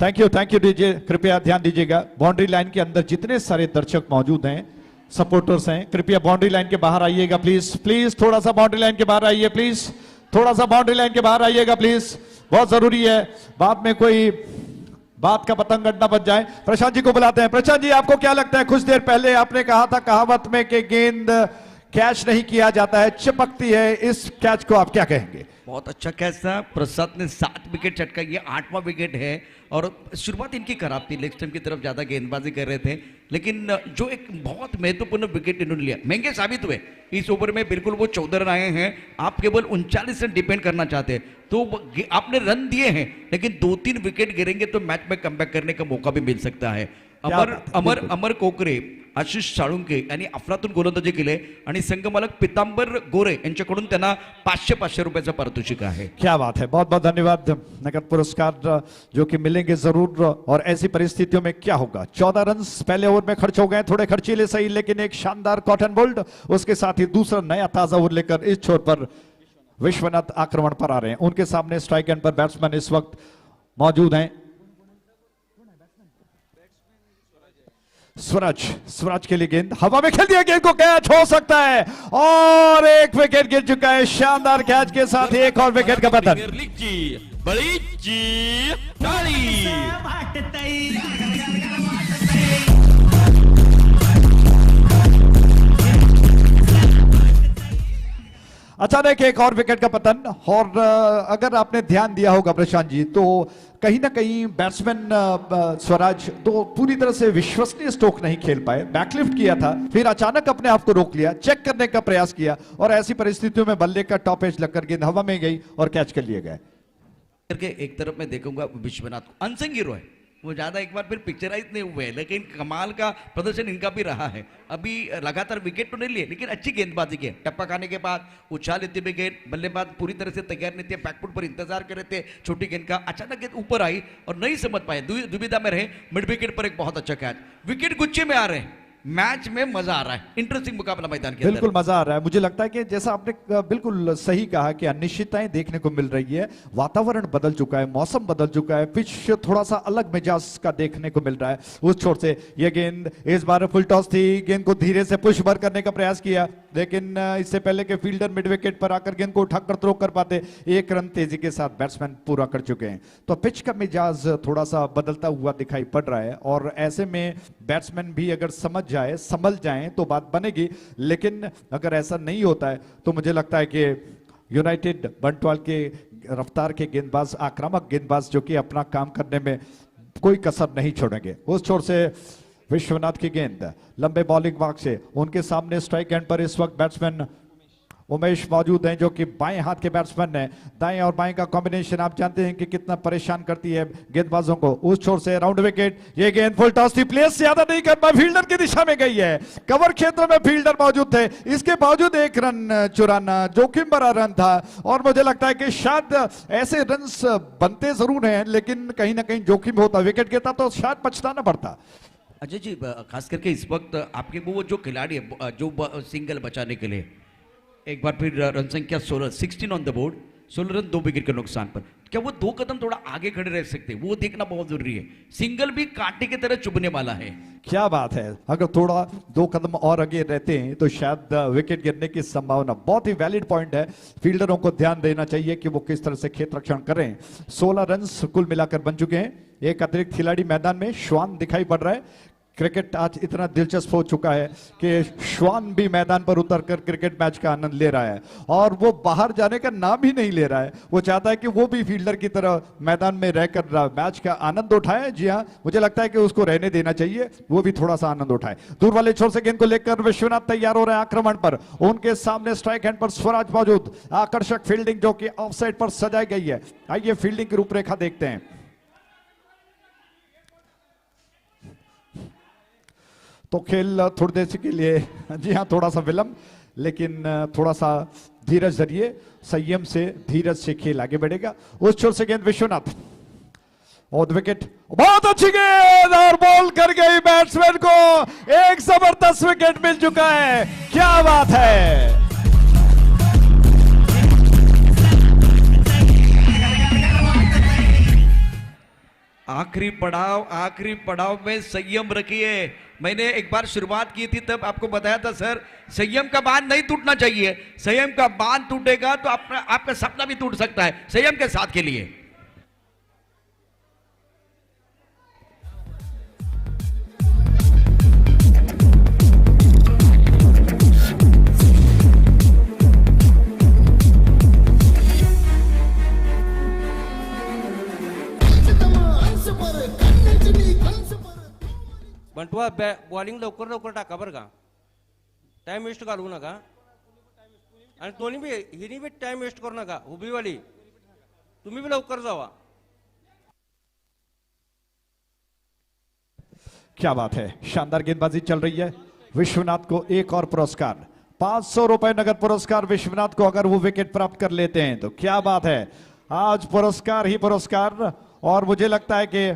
Thank you DJ. कृपया ध्यान दीजिएगा, बाउंड्री लाइन के अंदर जितने सारे दर्शक मौजूद हैं, सपोर्टर्स हैं, कृपया बाउंड्री लाइन के बाहर आइएगा प्लीज। प्लीज थोड़ा सा बाउंड्री लाइन के बाहर आइए, प्लीज थोड़ा सा बाउंड्री लाइन के बाहर आइएगा प्लीज, बहुत जरूरी है, बाद में कोई बात का पतंग अड्डा बच जाए। प्रशांत जी को बुलाते हैं। प्रशांत जी, आपको क्या लगता है, कुछ देर पहले आपने कहा था कहावत में कि गेंद कैच नहीं किया जाता है, चिपकती है, इस कैच को आप क्या कहेंगे? बहुत अच्छा कैच था, प्रसाद ने 7 विकेट चटका, ये 8वां विकेट है। और शुरुआत इनकी खराब थी, लेग स्टंप की तरफ ज्यादा गेंदबाजी कर रहे थे, लेकिन जो एक बहुत महत्वपूर्ण विकेट इन्होंने लिया, महंगे साबित हुए इस ओवर में। बिल्कुल वो 14 रन आए हैं, आप केवल 39 रन डिपेंड करना चाहते हैं तो आपने रन दिए हैं, लेकिन 2-3 विकेट गिरेंगे तो मैच में कमबॅक करने का मौका भी मिल सकता है। अमर कोकरे, आशिष साळुंके यांनी अफलातून गोलंदाजी केले आणि संघमालक पितांबर गोरे यांच्याकडून त्यांना 500 रुपयाचं पारितोषिक आहे। क्या बात है, बहुत बहुत धन्यवाद। नगद पुरस्कार जो कि मिलेंगे जरूर। और ऐसी परिस्थितियों में क्या होगा, 14 रन पहले ओवर में खर्च हो गए, थोड़े खर्चीले सही, लेकिन एक शानदार कॉटन बोल्ट, उसके साथ ही दूसरा नया ताजा ओवर लेकर इस छोर पर विश्वनाथ आक्रमण पर आ रहे हैं। उनके सामने स्ट्राइक एंड पर बैट्समैन इस वक्त मौजूद हैं। स्वराज के लिए गेंद हवा में खेल दिया, गेंद को कैच हो सकता है और एक विकेट गिर चुका है। शानदार कैच के साथ एक और विकेट का पतन। प्रीमियर लीगची बळीची टाळी। अचानक एक और विकेट का पतन। और अगर आपने ध्यान दिया होगा प्रशांत जी, तो कहीं ना कहीं बैट्समैन स्वराज तो पूरी तरह से विश्वसनीय स्ट्रोक नहीं खेल पाए। बैकलिफ्ट किया था, फिर अचानक अपने आप को रोक लिया, चेक करने का प्रयास किया, और ऐसी परिस्थितियों में बल्ले का टॉप एज लगकर गेंद हवा में गई और कैच कर लिए गए। करके एक तरफ मैं देखूंगा विश्वनाथ को, अनसंग हीरो है वो, ज्यादा एक बार फिर पिक्चराइज नहीं हुए हैं, लेकिन कमाल का प्रदर्शन इनका भी रहा है। अभी लगातार विकेट तो नहीं लिए, लेकिन अच्छी गेंदबाजी की, टप्पा खाने के बाद उछाल लेते हुए गेंद, बल्लेबाज पूरी तरह से तैयार नहीं थे, बैकफुट पर इंतजार कर रहे थे छोटी गेंद का, अचानक गेंद ऊपर आई और नहीं समझ पाए, दुविधा में रहे। मिड विकेट पर एक बहुत अच्छा कैच, विकेट गुच्छे में आ रहे हैं, मैच में मजा आ रहा है, इंटरेस्टिंग मुकाबला मैदान के अंदर। बिल्कुल मजा आ रहा है। मुझे लगता है कि जैसा आपने बिल्कुल सही कहा कि अनिश्चितताएं देखने को मिल रही है, वातावरण बदल चुका है, मौसम बदल चुका है, पिच थोड़ा सा अलग मिजाज का देखने को मिल रहा है। उस छोर से ये गेंद इस बार फुल टॉस थी, गेंद को धीरे से पुश भर करने का प्रयास किया, लेकिन इससे पहले के फील्डर मिड विकेट पर आकर गेंद को उठाकर थ्रो कर पाते, एक रन तेजी के साथ बैट्समैन पूरा कर चुके हैं। तो पिच का मिजाज थोड़ा सा बदलता हुआ दिखाई पड़ रहा है, और ऐसे में बैट्समैन भी अगर समझ जाए, संभल जाए तो बात बनेगी। लेकिन अगर ऐसा नहीं होता है तो मुझे लगता है कि यूनाइटेड बंटवाल के रफ्तार के गेंदबाज, आक्रामक गेंदबाज, जो कि अपना काम करने में कोई कसर नहीं छोड़ेंगे। उस छोर से विश्वनाथ की गेंद लंबे बॉलिंग मार्क से, उनके सामने स्ट्राइक एंड पर इस वक्त बैट्समैन उमेश मौजूद हैं, जो कि बाएं हाथ के बैट्समैन हैं। दाएं और बाएं का कॉम्बिनेशन आप जानते हैं कि कितना परेशान करती है गेंदबाजों को। उस छोर से राउंड विकेट, ये गेंद फुल टॉस थी, प्लेस ज्यादा नहीं करना, फील्डर की दिशा में गई है, कवर क्षेत्र में फील्डर मौजूद थे, इसके बावजूद एक रन चुराना जोखिम भरा रन था। और मुझे लगता है कि शायद ऐसे रन बनते जरूर हैं, लेकिन कहीं ना कहीं जोखिम होता, विकेट गिरता तो शायद पछताना पड़ता। अजय जी, खास करके इस वक्त आपके वो जो खिलाड़ी है जो सिंगल बचाने के लिए, एक बार फिर रन संख्या 16 on the board, 16 run 2 wicket के नुकसान पर, क्या वो 2 कदम थोड़ा आगे खड़े रह सकते हैं? वो देखना बहुत जरूरी है, सिंगल भी कांटे की तरह चुभने वाला है। क्या बात है, अगर थोड़ा 2 कदम और आगे रहते हैं तो शायद विकेट गिरने की संभावना। बहुत ही वैलिड पॉइंट है, फील्डरों को ध्यान देना चाहिए कि वो किस तरह से खेत रक्षण करें। 16 रन कुल मिलाकर बन चुके हैं, एक अतिरिक्त खिलाड़ी मैदान में श्वान दिखाई पड़ रहा है। क्रिकेट आज इतना दिलचस्प हो चुका है कि श्वान भी मैदान पर उतरकर क्रिकेट मैच का आनंद ले रहा है, और वो बाहर जाने का नाम ही नहीं ले रहा है। वो चाहता है कि वो भी फील्डर की तरह मैदान में रहकर मैच का आनंद उठाए। जी हाँ, मुझे लगता है कि उसको रहने देना चाहिए, वो भी थोड़ा सा आनंद उठाए। दूर वाले छोर से गेंद को लेकर विश्वनाथ तैयार हो रहे हैं आक्रमण पर, उनके सामने स्ट्राइक हैंड पर स्वराज मौजूद, आकर्षक फील्डिंग जो कि ऑफ साइड पर सजाई गई है। आइए फील्डिंग की रूपरेखा देखते हैं। तो खेल थोड़ी देर के लिए, जी हाँ, थोड़ा सा विलंब, लेकिन थोड़ा सा धीरज धरिए, संयम से, धीरज से खेल आगे बढ़ेगा। उस छोर से गेंद विश्वनाथ, और विकेट, बहुत अच्छी गेंद, और बॉल कर गई बैट्समैन को, एक जबरदस्त विकेट मिल चुका है। क्या बात है, आखिरी पड़ाव में संयम रखिए। मैंने एक बार शुरुआत की थी तब आपको बताया था सर, संयम का बांध नहीं टूटना चाहिए, संयम का बांध टूटेगा तो आपका सपना भी टूट सकता है। संयम के साथ के लिए बंटवा बॉलिंग लवकर लवकर टाका बरं का, टाइम वेस्ट घालवू नका, आणि दोन्ही बी हिनी बी टाइम वेस्ट करू नका, उभीवाली तुम्ही भी लवकर जावा। क्या बात है, शानदार गेंदबाजी चल रही है। विश्वनाथ को एक और पुरस्कार, 500 रुपए नगद पुरस्कार विश्वनाथ को, अगर वो विकेट प्राप्त कर लेते हैं तो क्या बात है। आज पुरस्कार ही पुरस्कार, और मुझे लगता है कि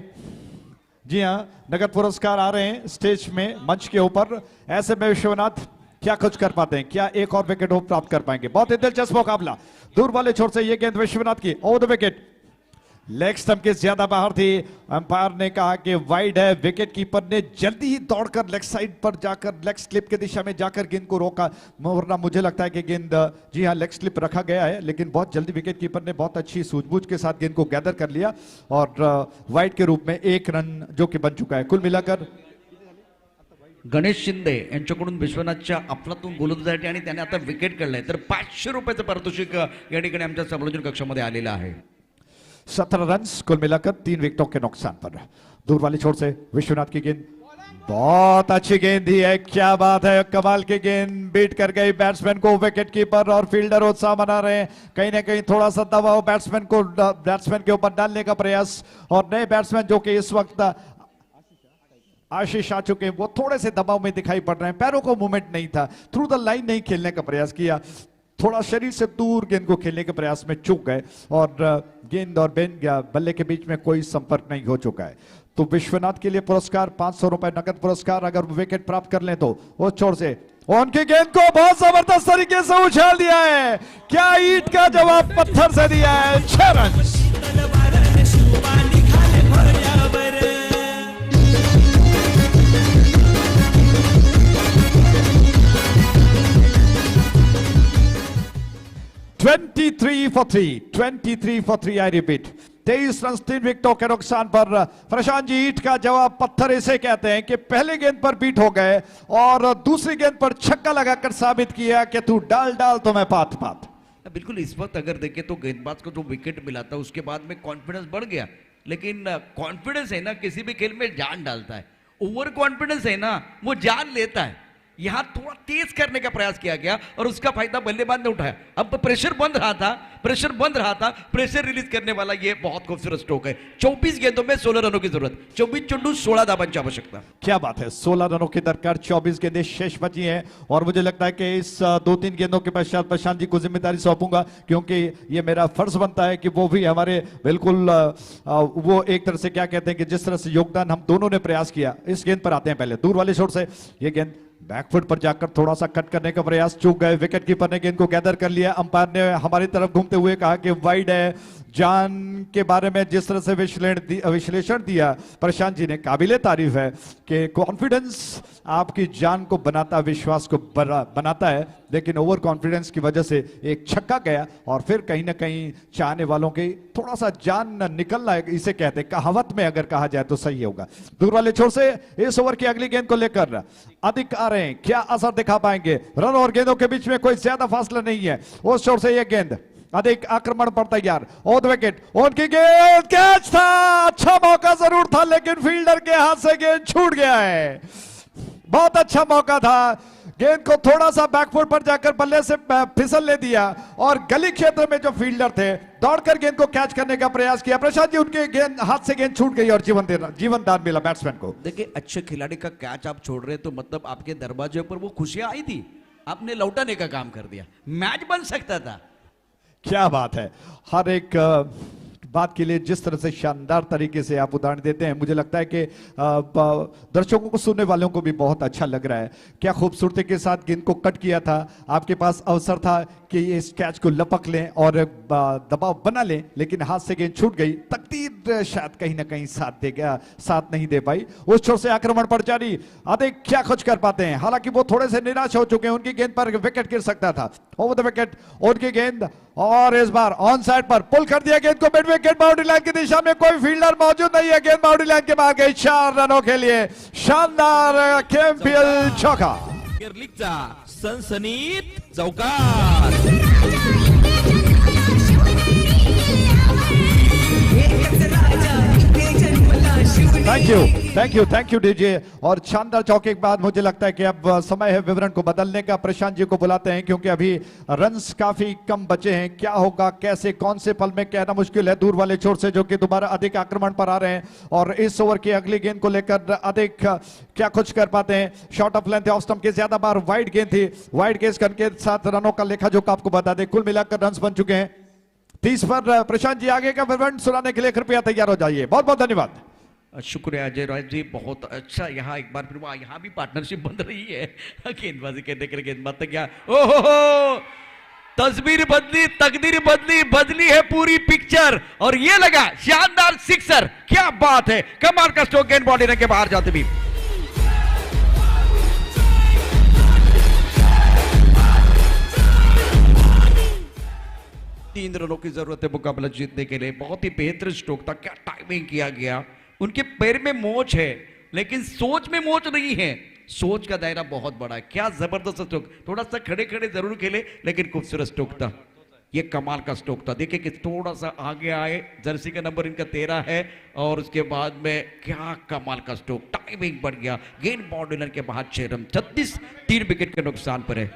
जी हाँ, नगद पुरस्कार आ रहे हैं स्टेज में, मंच के ऊपर। ऐसे में विश्वनाथ क्या कुछ कर पाते हैं, क्या एक और विकेट वो प्राप्त कर पाएंगे। बहुत ही दिलचस्प मुकाबला। दूर वाले छोर से ये गेंद विश्वनाथ की, over the wicket, leg stump के ज्यादा बाहर थी, अंपायर ने कहा कि वाइड है। विकेट कीपर ने जल्दी ही दौड़कर लेग साइड पर जाकर, लेग स्लिप की दिशा में जाकर गेंद को रोका, वरना मुझे लगता है कि गेंद, जी हाँ, लेग स्लिप रखा गया है, लेकिन बहुत जल्दी विकेट कीपर ने बहुत अच्छी सूझबूझ के साथ गेंद को गैदर कर लिया, और वाइड के रूप में 1 रन जो कि बन चुका है। कुल मिलाकर गणेश शिंदे यांच्याकडून विश्वनाथच्या अफलातून गोलंदाजीसाठी आणि त्याने आता विकेट काढलंय, तर 500 रुपयाचं पारितोषिक या ठिकाणी आमच्या समालोचन कक्षामध्ये आलेलं आहे. 17 रन्स कुल मिलाकर 3 विकेटों के नुकसान पर. दूर वाली छोर से विश्वनाथ की गेंद, बहुत अच्छी गेंद दी है, क्या बात है, कमाल की गेंद बीट कर गई बैट्समैन को. विकेट कीपर और फील्डर उत्साह मना रहे हैं. कहीं ना कहीं थोड़ा सा दबाव बैट्समैन के ऊपर डालने का प्रयास, और नए बैट्समैन जो कि इस वक्त आशीष आ चुके हैं, वो थोड़े से दबाव में दिखाई पड़ रहे हैं. पैरों को मूवमेंट नहीं था, थ्रू द लाइन नहीं खेलने का प्रयास किया, थोड़ा शरीर से दूर गेंद को खेलने के प्रयास में चूक गए, और गेंद और बल्ले के बीच में कोई संपर्क नहीं हो चुका है. तो विश्वनाथ के लिए पुरस्कार 500 रुपए नकद पुरस्कार अगर विकेट प्राप्त कर लें तो. उस छोर से उनकी गेंद को बहुत जबरदस्त तरीके से उछाल दिया है, क्या ईंट का जवाब पत्थर से दिया है. 6 रन. तलवार शिवबा निघाले भोऱ्यावर. 23 for 3, I repeat. 23 रन 3 विकेटों के नुकसान पर. प्रशांत जी, ईंट का जवाब पत्थर इसे कहते हैं कि पहले गेंद पर बीट हो गए और दूसरी गेंद पर छक्का लगाकर साबित किया कि तू डाल तो मैं पात. बिल्कुल. इस वक्त अगर देखें तो गेंदबाज को जो विकेट मिला था उसके बाद में कॉन्फिडेंस बढ़ गया, लेकिन कॉन्फिडेंस है ना किसी भी खेल में जान डालता है. ओवर कॉन्फिडेंस है ना वो जान लेता है. यहां थोड़ा तेज करने का प्रयास किया गया और उसका फायदा बल्लेबाज ने उठाया. अब प्रेशर बंद रहा था, प्रेशर रिलीज करने वाला ये बहुत खूबसूरत स्ट्रोक है. 24 गेंदों में 16 रनों की जरूरत, 24 चुंडू 16 दावों की आवश्यकता. क्या बात है, 16 रनों की दरकार, 24 गेंदें शेष बची हैं. और मुझे लगता है कि इस 2-3 गेंदों के पश्चात प्रशांत जी को जिम्मेदारी सौंपूंगा, क्योंकि ये मेरा फर्ज बनता है कि वो भी हमारे बिल्कुल वो एक तरह से क्या कहते हैं कि जिस तरह से योगदान हम दोनों ने प्रयास किया. इस गेंद पर आते हैं. पहले दूर वाले शॉट से ये गेंद बैकफुट पर जाकर थोड़ा सा कट करने का प्रयास, चूक गए. विकेट कीपर ने गेंद को गैदर कर लिया. अंपायर ने हमारी तरफ घूमते हुए कहा कि वाइड है. जान के बारे में जिस तरह से विश्लेषण दिया प्रशांत जी ने, काबिले तारीफ है कि कॉन्फिडेंस आपकी जान को बनाता, विश्वास को बनाता है, लेकिन ओवर कॉन्फिडेंस की वजह से एक छक्का गया और फिर कहीं ना कहीं चाहने वालों की थोड़ा सा जान निकलना है, इसे कहते हैं कहावत में अगर कहा जाए तो सही होगा. दूर वाले छोर से इस ओवर की अगली गेंद को लेकर अधिक आ रहे हैं, क्या असर दिखा पाएंगे. रन और गेंदों के बीच में कोई ज्यादा फासला नहीं है. उस छोर से यह गेंद अधिक आक्रमण पर तैयार. ऑन विकेट, उनकी गेंद, कैच था, अच्छा मौका जरूर था, लेकिन फील्डर के हाथ से गेंद छूट गया है. बहुत अच्छा मौका था, गेंद को थोड़ा सा बैकफुट पर जाकर बल्ले से फिसल ले दिया और गली क्षेत्र में जो फील्डर थे दौड़कर गेंद को कैच करने का प्रयास किया. प्रशांत जी, उनके गेंद हाथ से गेंद छूट गई और जीवन दान मिला बैट्समैन को. देखिए, अच्छे खिलाड़ी का कैच आप छोड़ रहे तो मतलब आपके दरवाजे पर वो खुशियां आई थी, आपने लौटाने का काम कर दिया. मैच बन सकता था. क्या बात है, हर एक बात के लिए जिस तरह से शानदार तरीके से आप उदाहरण देते हैं, मुझे लगता है कि दर्शकों को, सुनने वालों को भी बहुत अच्छा लग रहा है. क्या खूबसूरती के साथ गेंद को कट किया था. आपके पास अवसर था कि इस कैच को लपक लें और दबाव बना लें, लेकिन हाथ से गेंद छूट गई. तकदीर शायद कहीं ना कहीं साथ नहीं दे पाई. उस छोर से आक्रमण पर जारी, अधिक क्या कुछ कर पाते हैं. हालांकि वो थोड़े से निराश हो चुके हैं, उनकी गेंद पर विकेट गिर सकता था. ओवर द विकेट उनकी गेंद, और इस बार ऑन साइड पर पुल कर दिया गेंद को मिड विकेट बाउंड्री लाइन की दिशा में. कोई फील्डर मौजूद नहीं है, गेंद बाउंड्री लाइन के बाहर गई. 4 रनों के लिए शानदार कैम्पबेल चौका. लीगचा सनसनीत चौकार. Thank you DJ. और शानदार चौके के बाद मुझे लगता है कि अब समय है विवरण को बदलने का. प्रशांत जी को बुलाते हैं क्योंकि अभी रन्स काफी कम बचे हैं. क्या होगा, कैसे, कौन से पल में कहना मुश्किल है. दूर वाले छोर से जो कि दोबारा अधिक आक्रमण पर आ रहे हैं और इस ओवर की अगली गेंद को लेकर अधिक क्या कुछ कर पाते हैं. Short of length off stump के ज्यादा बार वाइड गेंद थी. वाइड गेंद करके 7 रनों का लेखा जोखा आपको बता दें. कुल मिलाकर रन बन चुके हैं 30 पर. प्रशांत जी, आगे का विवरण सुनाने के लिए कृपया तैयार हो जाइए. बहुत बहुत धन्यवाद. शुक्रिया अजय राय जी, बहुत अच्छा. यहाँ एक बार फिर यहाँ भी पार्टनरशिप बन रही है. गेंदबाजी कहते कर गेंदबाज तक क्या, ओहो, तस्वीर बदली, तकदीर बदली, बदली है पूरी पिक्चर. और ये लगा शानदार सिक्सर. क्या बात है, कमाल का स्ट्रोक, गेंद बॉडी के बाहर जाते भी. तीन रनों की जरूरत है मुकाबला जीतने के लिए. बहुत ही बेहतरीन स्ट्रोक था, क्या टाइमिंग किया गया. उनके पैर में मोच है लेकिन सोच में मोच नहीं है. सोच का दायरा बहुत बड़ा है। क्या जबरदस्त स्ट्रोक, थोड़ा सा खड़े खड़े जरूर खेले लेकिन खूबसूरत स्ट्रोक था, ये कमाल का स्ट्रोक था। देखिए कि थोड़ा सा आगे आए, जर्सी का नंबर इनका 13 है और उसके बाद में क्या कमाल का स्ट्रोक, टाइमिंग बढ़ गया, गेंद बाउंड्री के बाहर 6 रन, 36 3 विकेट के नुकसान पर है।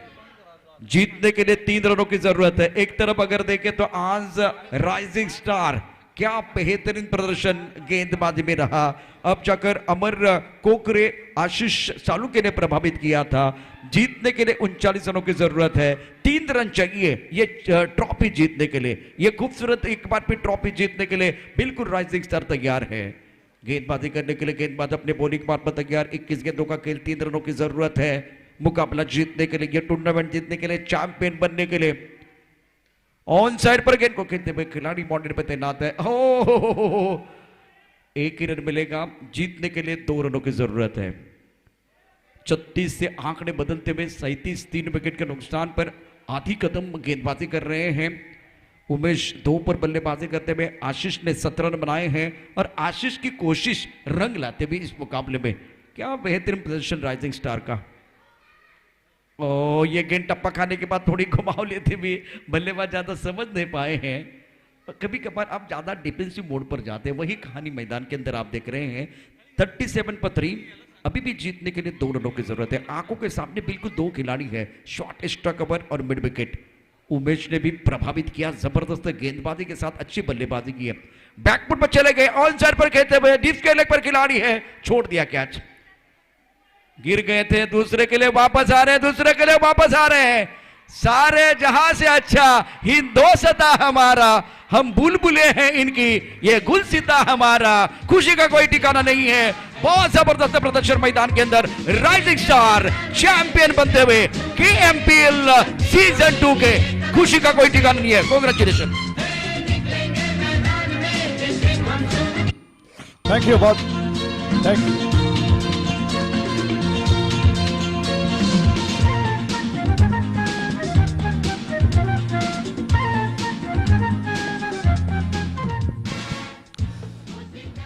जीतने के लिए 3 रनों की जरूरत है। एक तरफ अगर देखें तो आज राइजिंग स्टार क्या बेहतरीन प्रदर्शन गेंदबाजी में रहा। अब जाकर अमर कोकरे आशीष सालुके ने प्रभावित किया था। जीतने के लिए 39 रनों की जरूरत है, 3 रन चाहिए ये ट्रॉफी जीतने के लिए। ये खूबसूरत एक बार फिर ट्रॉफी जीतने के लिए बिल्कुल राइजिंग स्टार तैयार है। गेंदबाजी करने के लिए गेंदबाज अपने बॉलिंग पार्ट पर तैयार। 21 गेंदों का खेल, 3 रनों की जरूरत है। मुकाबला जीतने के लिए, ये टूर्नामेंट जीतने के लिए, चैंपियन बनने के लिए। ऑन साइड पर गेंद को खेलते हुए खिलाड़ी बाउंड्री पर तैनात है। हो, 1 ही रन मिलेगा, जीतने के लिए 2 रनों की जरूरत है। 36 से आंकड़े बदलते हुए 37 3 विकेट के नुकसान पर आधी कदम गेंदबाजी कर रहे हैं। उमेश 2 पर बल्लेबाजी करते हुए, आशीष ने 17 रन बनाए हैं और आशीष की कोशिश रंग लाते हुए इस मुकाबले में। क्या बेहतरीन प्रदर्शन राइजिंग स्टार का। ये गेंद टप्पा खाने के बाद थोड़ी घुमाव लेते हुए बल्लेबाज ज्यादा समझ नहीं पाए हैं। कभी कभार आप ज्यादा डिफेंसिव मोड पर जाते हैं, वही कहानी मैदान के अंदर आप देख रहे हैं। 37 पर 3, अभी भी जीतने के लिए 2 रनों की जरूरत है। आंखों के सामने बिल्कुल 2 खिलाड़ी है, शॉर्ट स्ट्राइक कवर और मिड विकेट। उमेश ने भी प्रभावित किया, जबरदस्त गेंदबाजी के साथ अच्छी बल्लेबाजी की है। बैकफुट पर चले गए, ऑन साइड पर खेलते हुए, डीप के लेग पर खिलाड़ी है, छोड़ दिया कैच। गिर गए थे, दूसरे के लिए वापस आ रहे हैं, दूसरे के लिए वापस आ रहे हैं। सारे जहां से अच्छा हिंदोसता हमारा, हम बुलबुले हैं इनकी, ये गुलसिता हमारा, खुशी का कोई ठिकाना नहीं है। बहुत जबरदस्त प्रदर्शन मैदान के अंदर, राइजिंग स्टार चैंपियन बनते हुए KMPL सीजन 2 के, खुशी का कोई ठिकाना नहीं है। कांग्रेचुलेशन, थैंक यू बहुत, थैंक यू।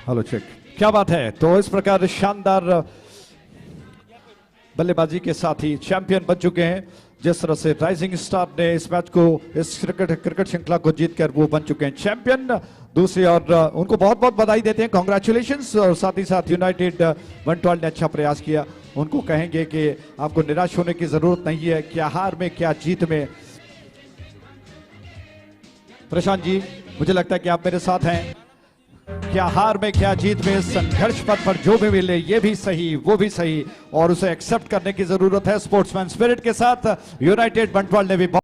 हेलो चेक, क्या बात है। तो इस प्रकार शानदार बल्लेबाजी के साथ ही चैंपियन बन चुके हैं। जिस तरह से राइजिंग स्टार ने इस मैच को, इस क्रिकेट श्रृंखला को जीतकर वो बन चुके हैं चैंपियन। दूसरी और उनको बहुत बहुत बधाई देते हैं, कॉन्ग्रेचुलेशंस। और साथ ही साथ यूनाइटेड 112 ने अच्छा प्रयास किया। उनको कहेंगे कि आपको निराश होने की जरूरत नहीं है, क्या हार में क्या जीत में। प्रशांत जी, मुझे लगता है कि आप मेरे साथ हैं। क्या हार में क्या जीत में, संघर्ष पथ पर जो भी मिले, ये भी सही वो भी सही, और उसे एक्सेप्ट करने की जरूरत है। स्पोर्ट्समैन स्पिरिट के साथ यूनाइटेड 112 ने भी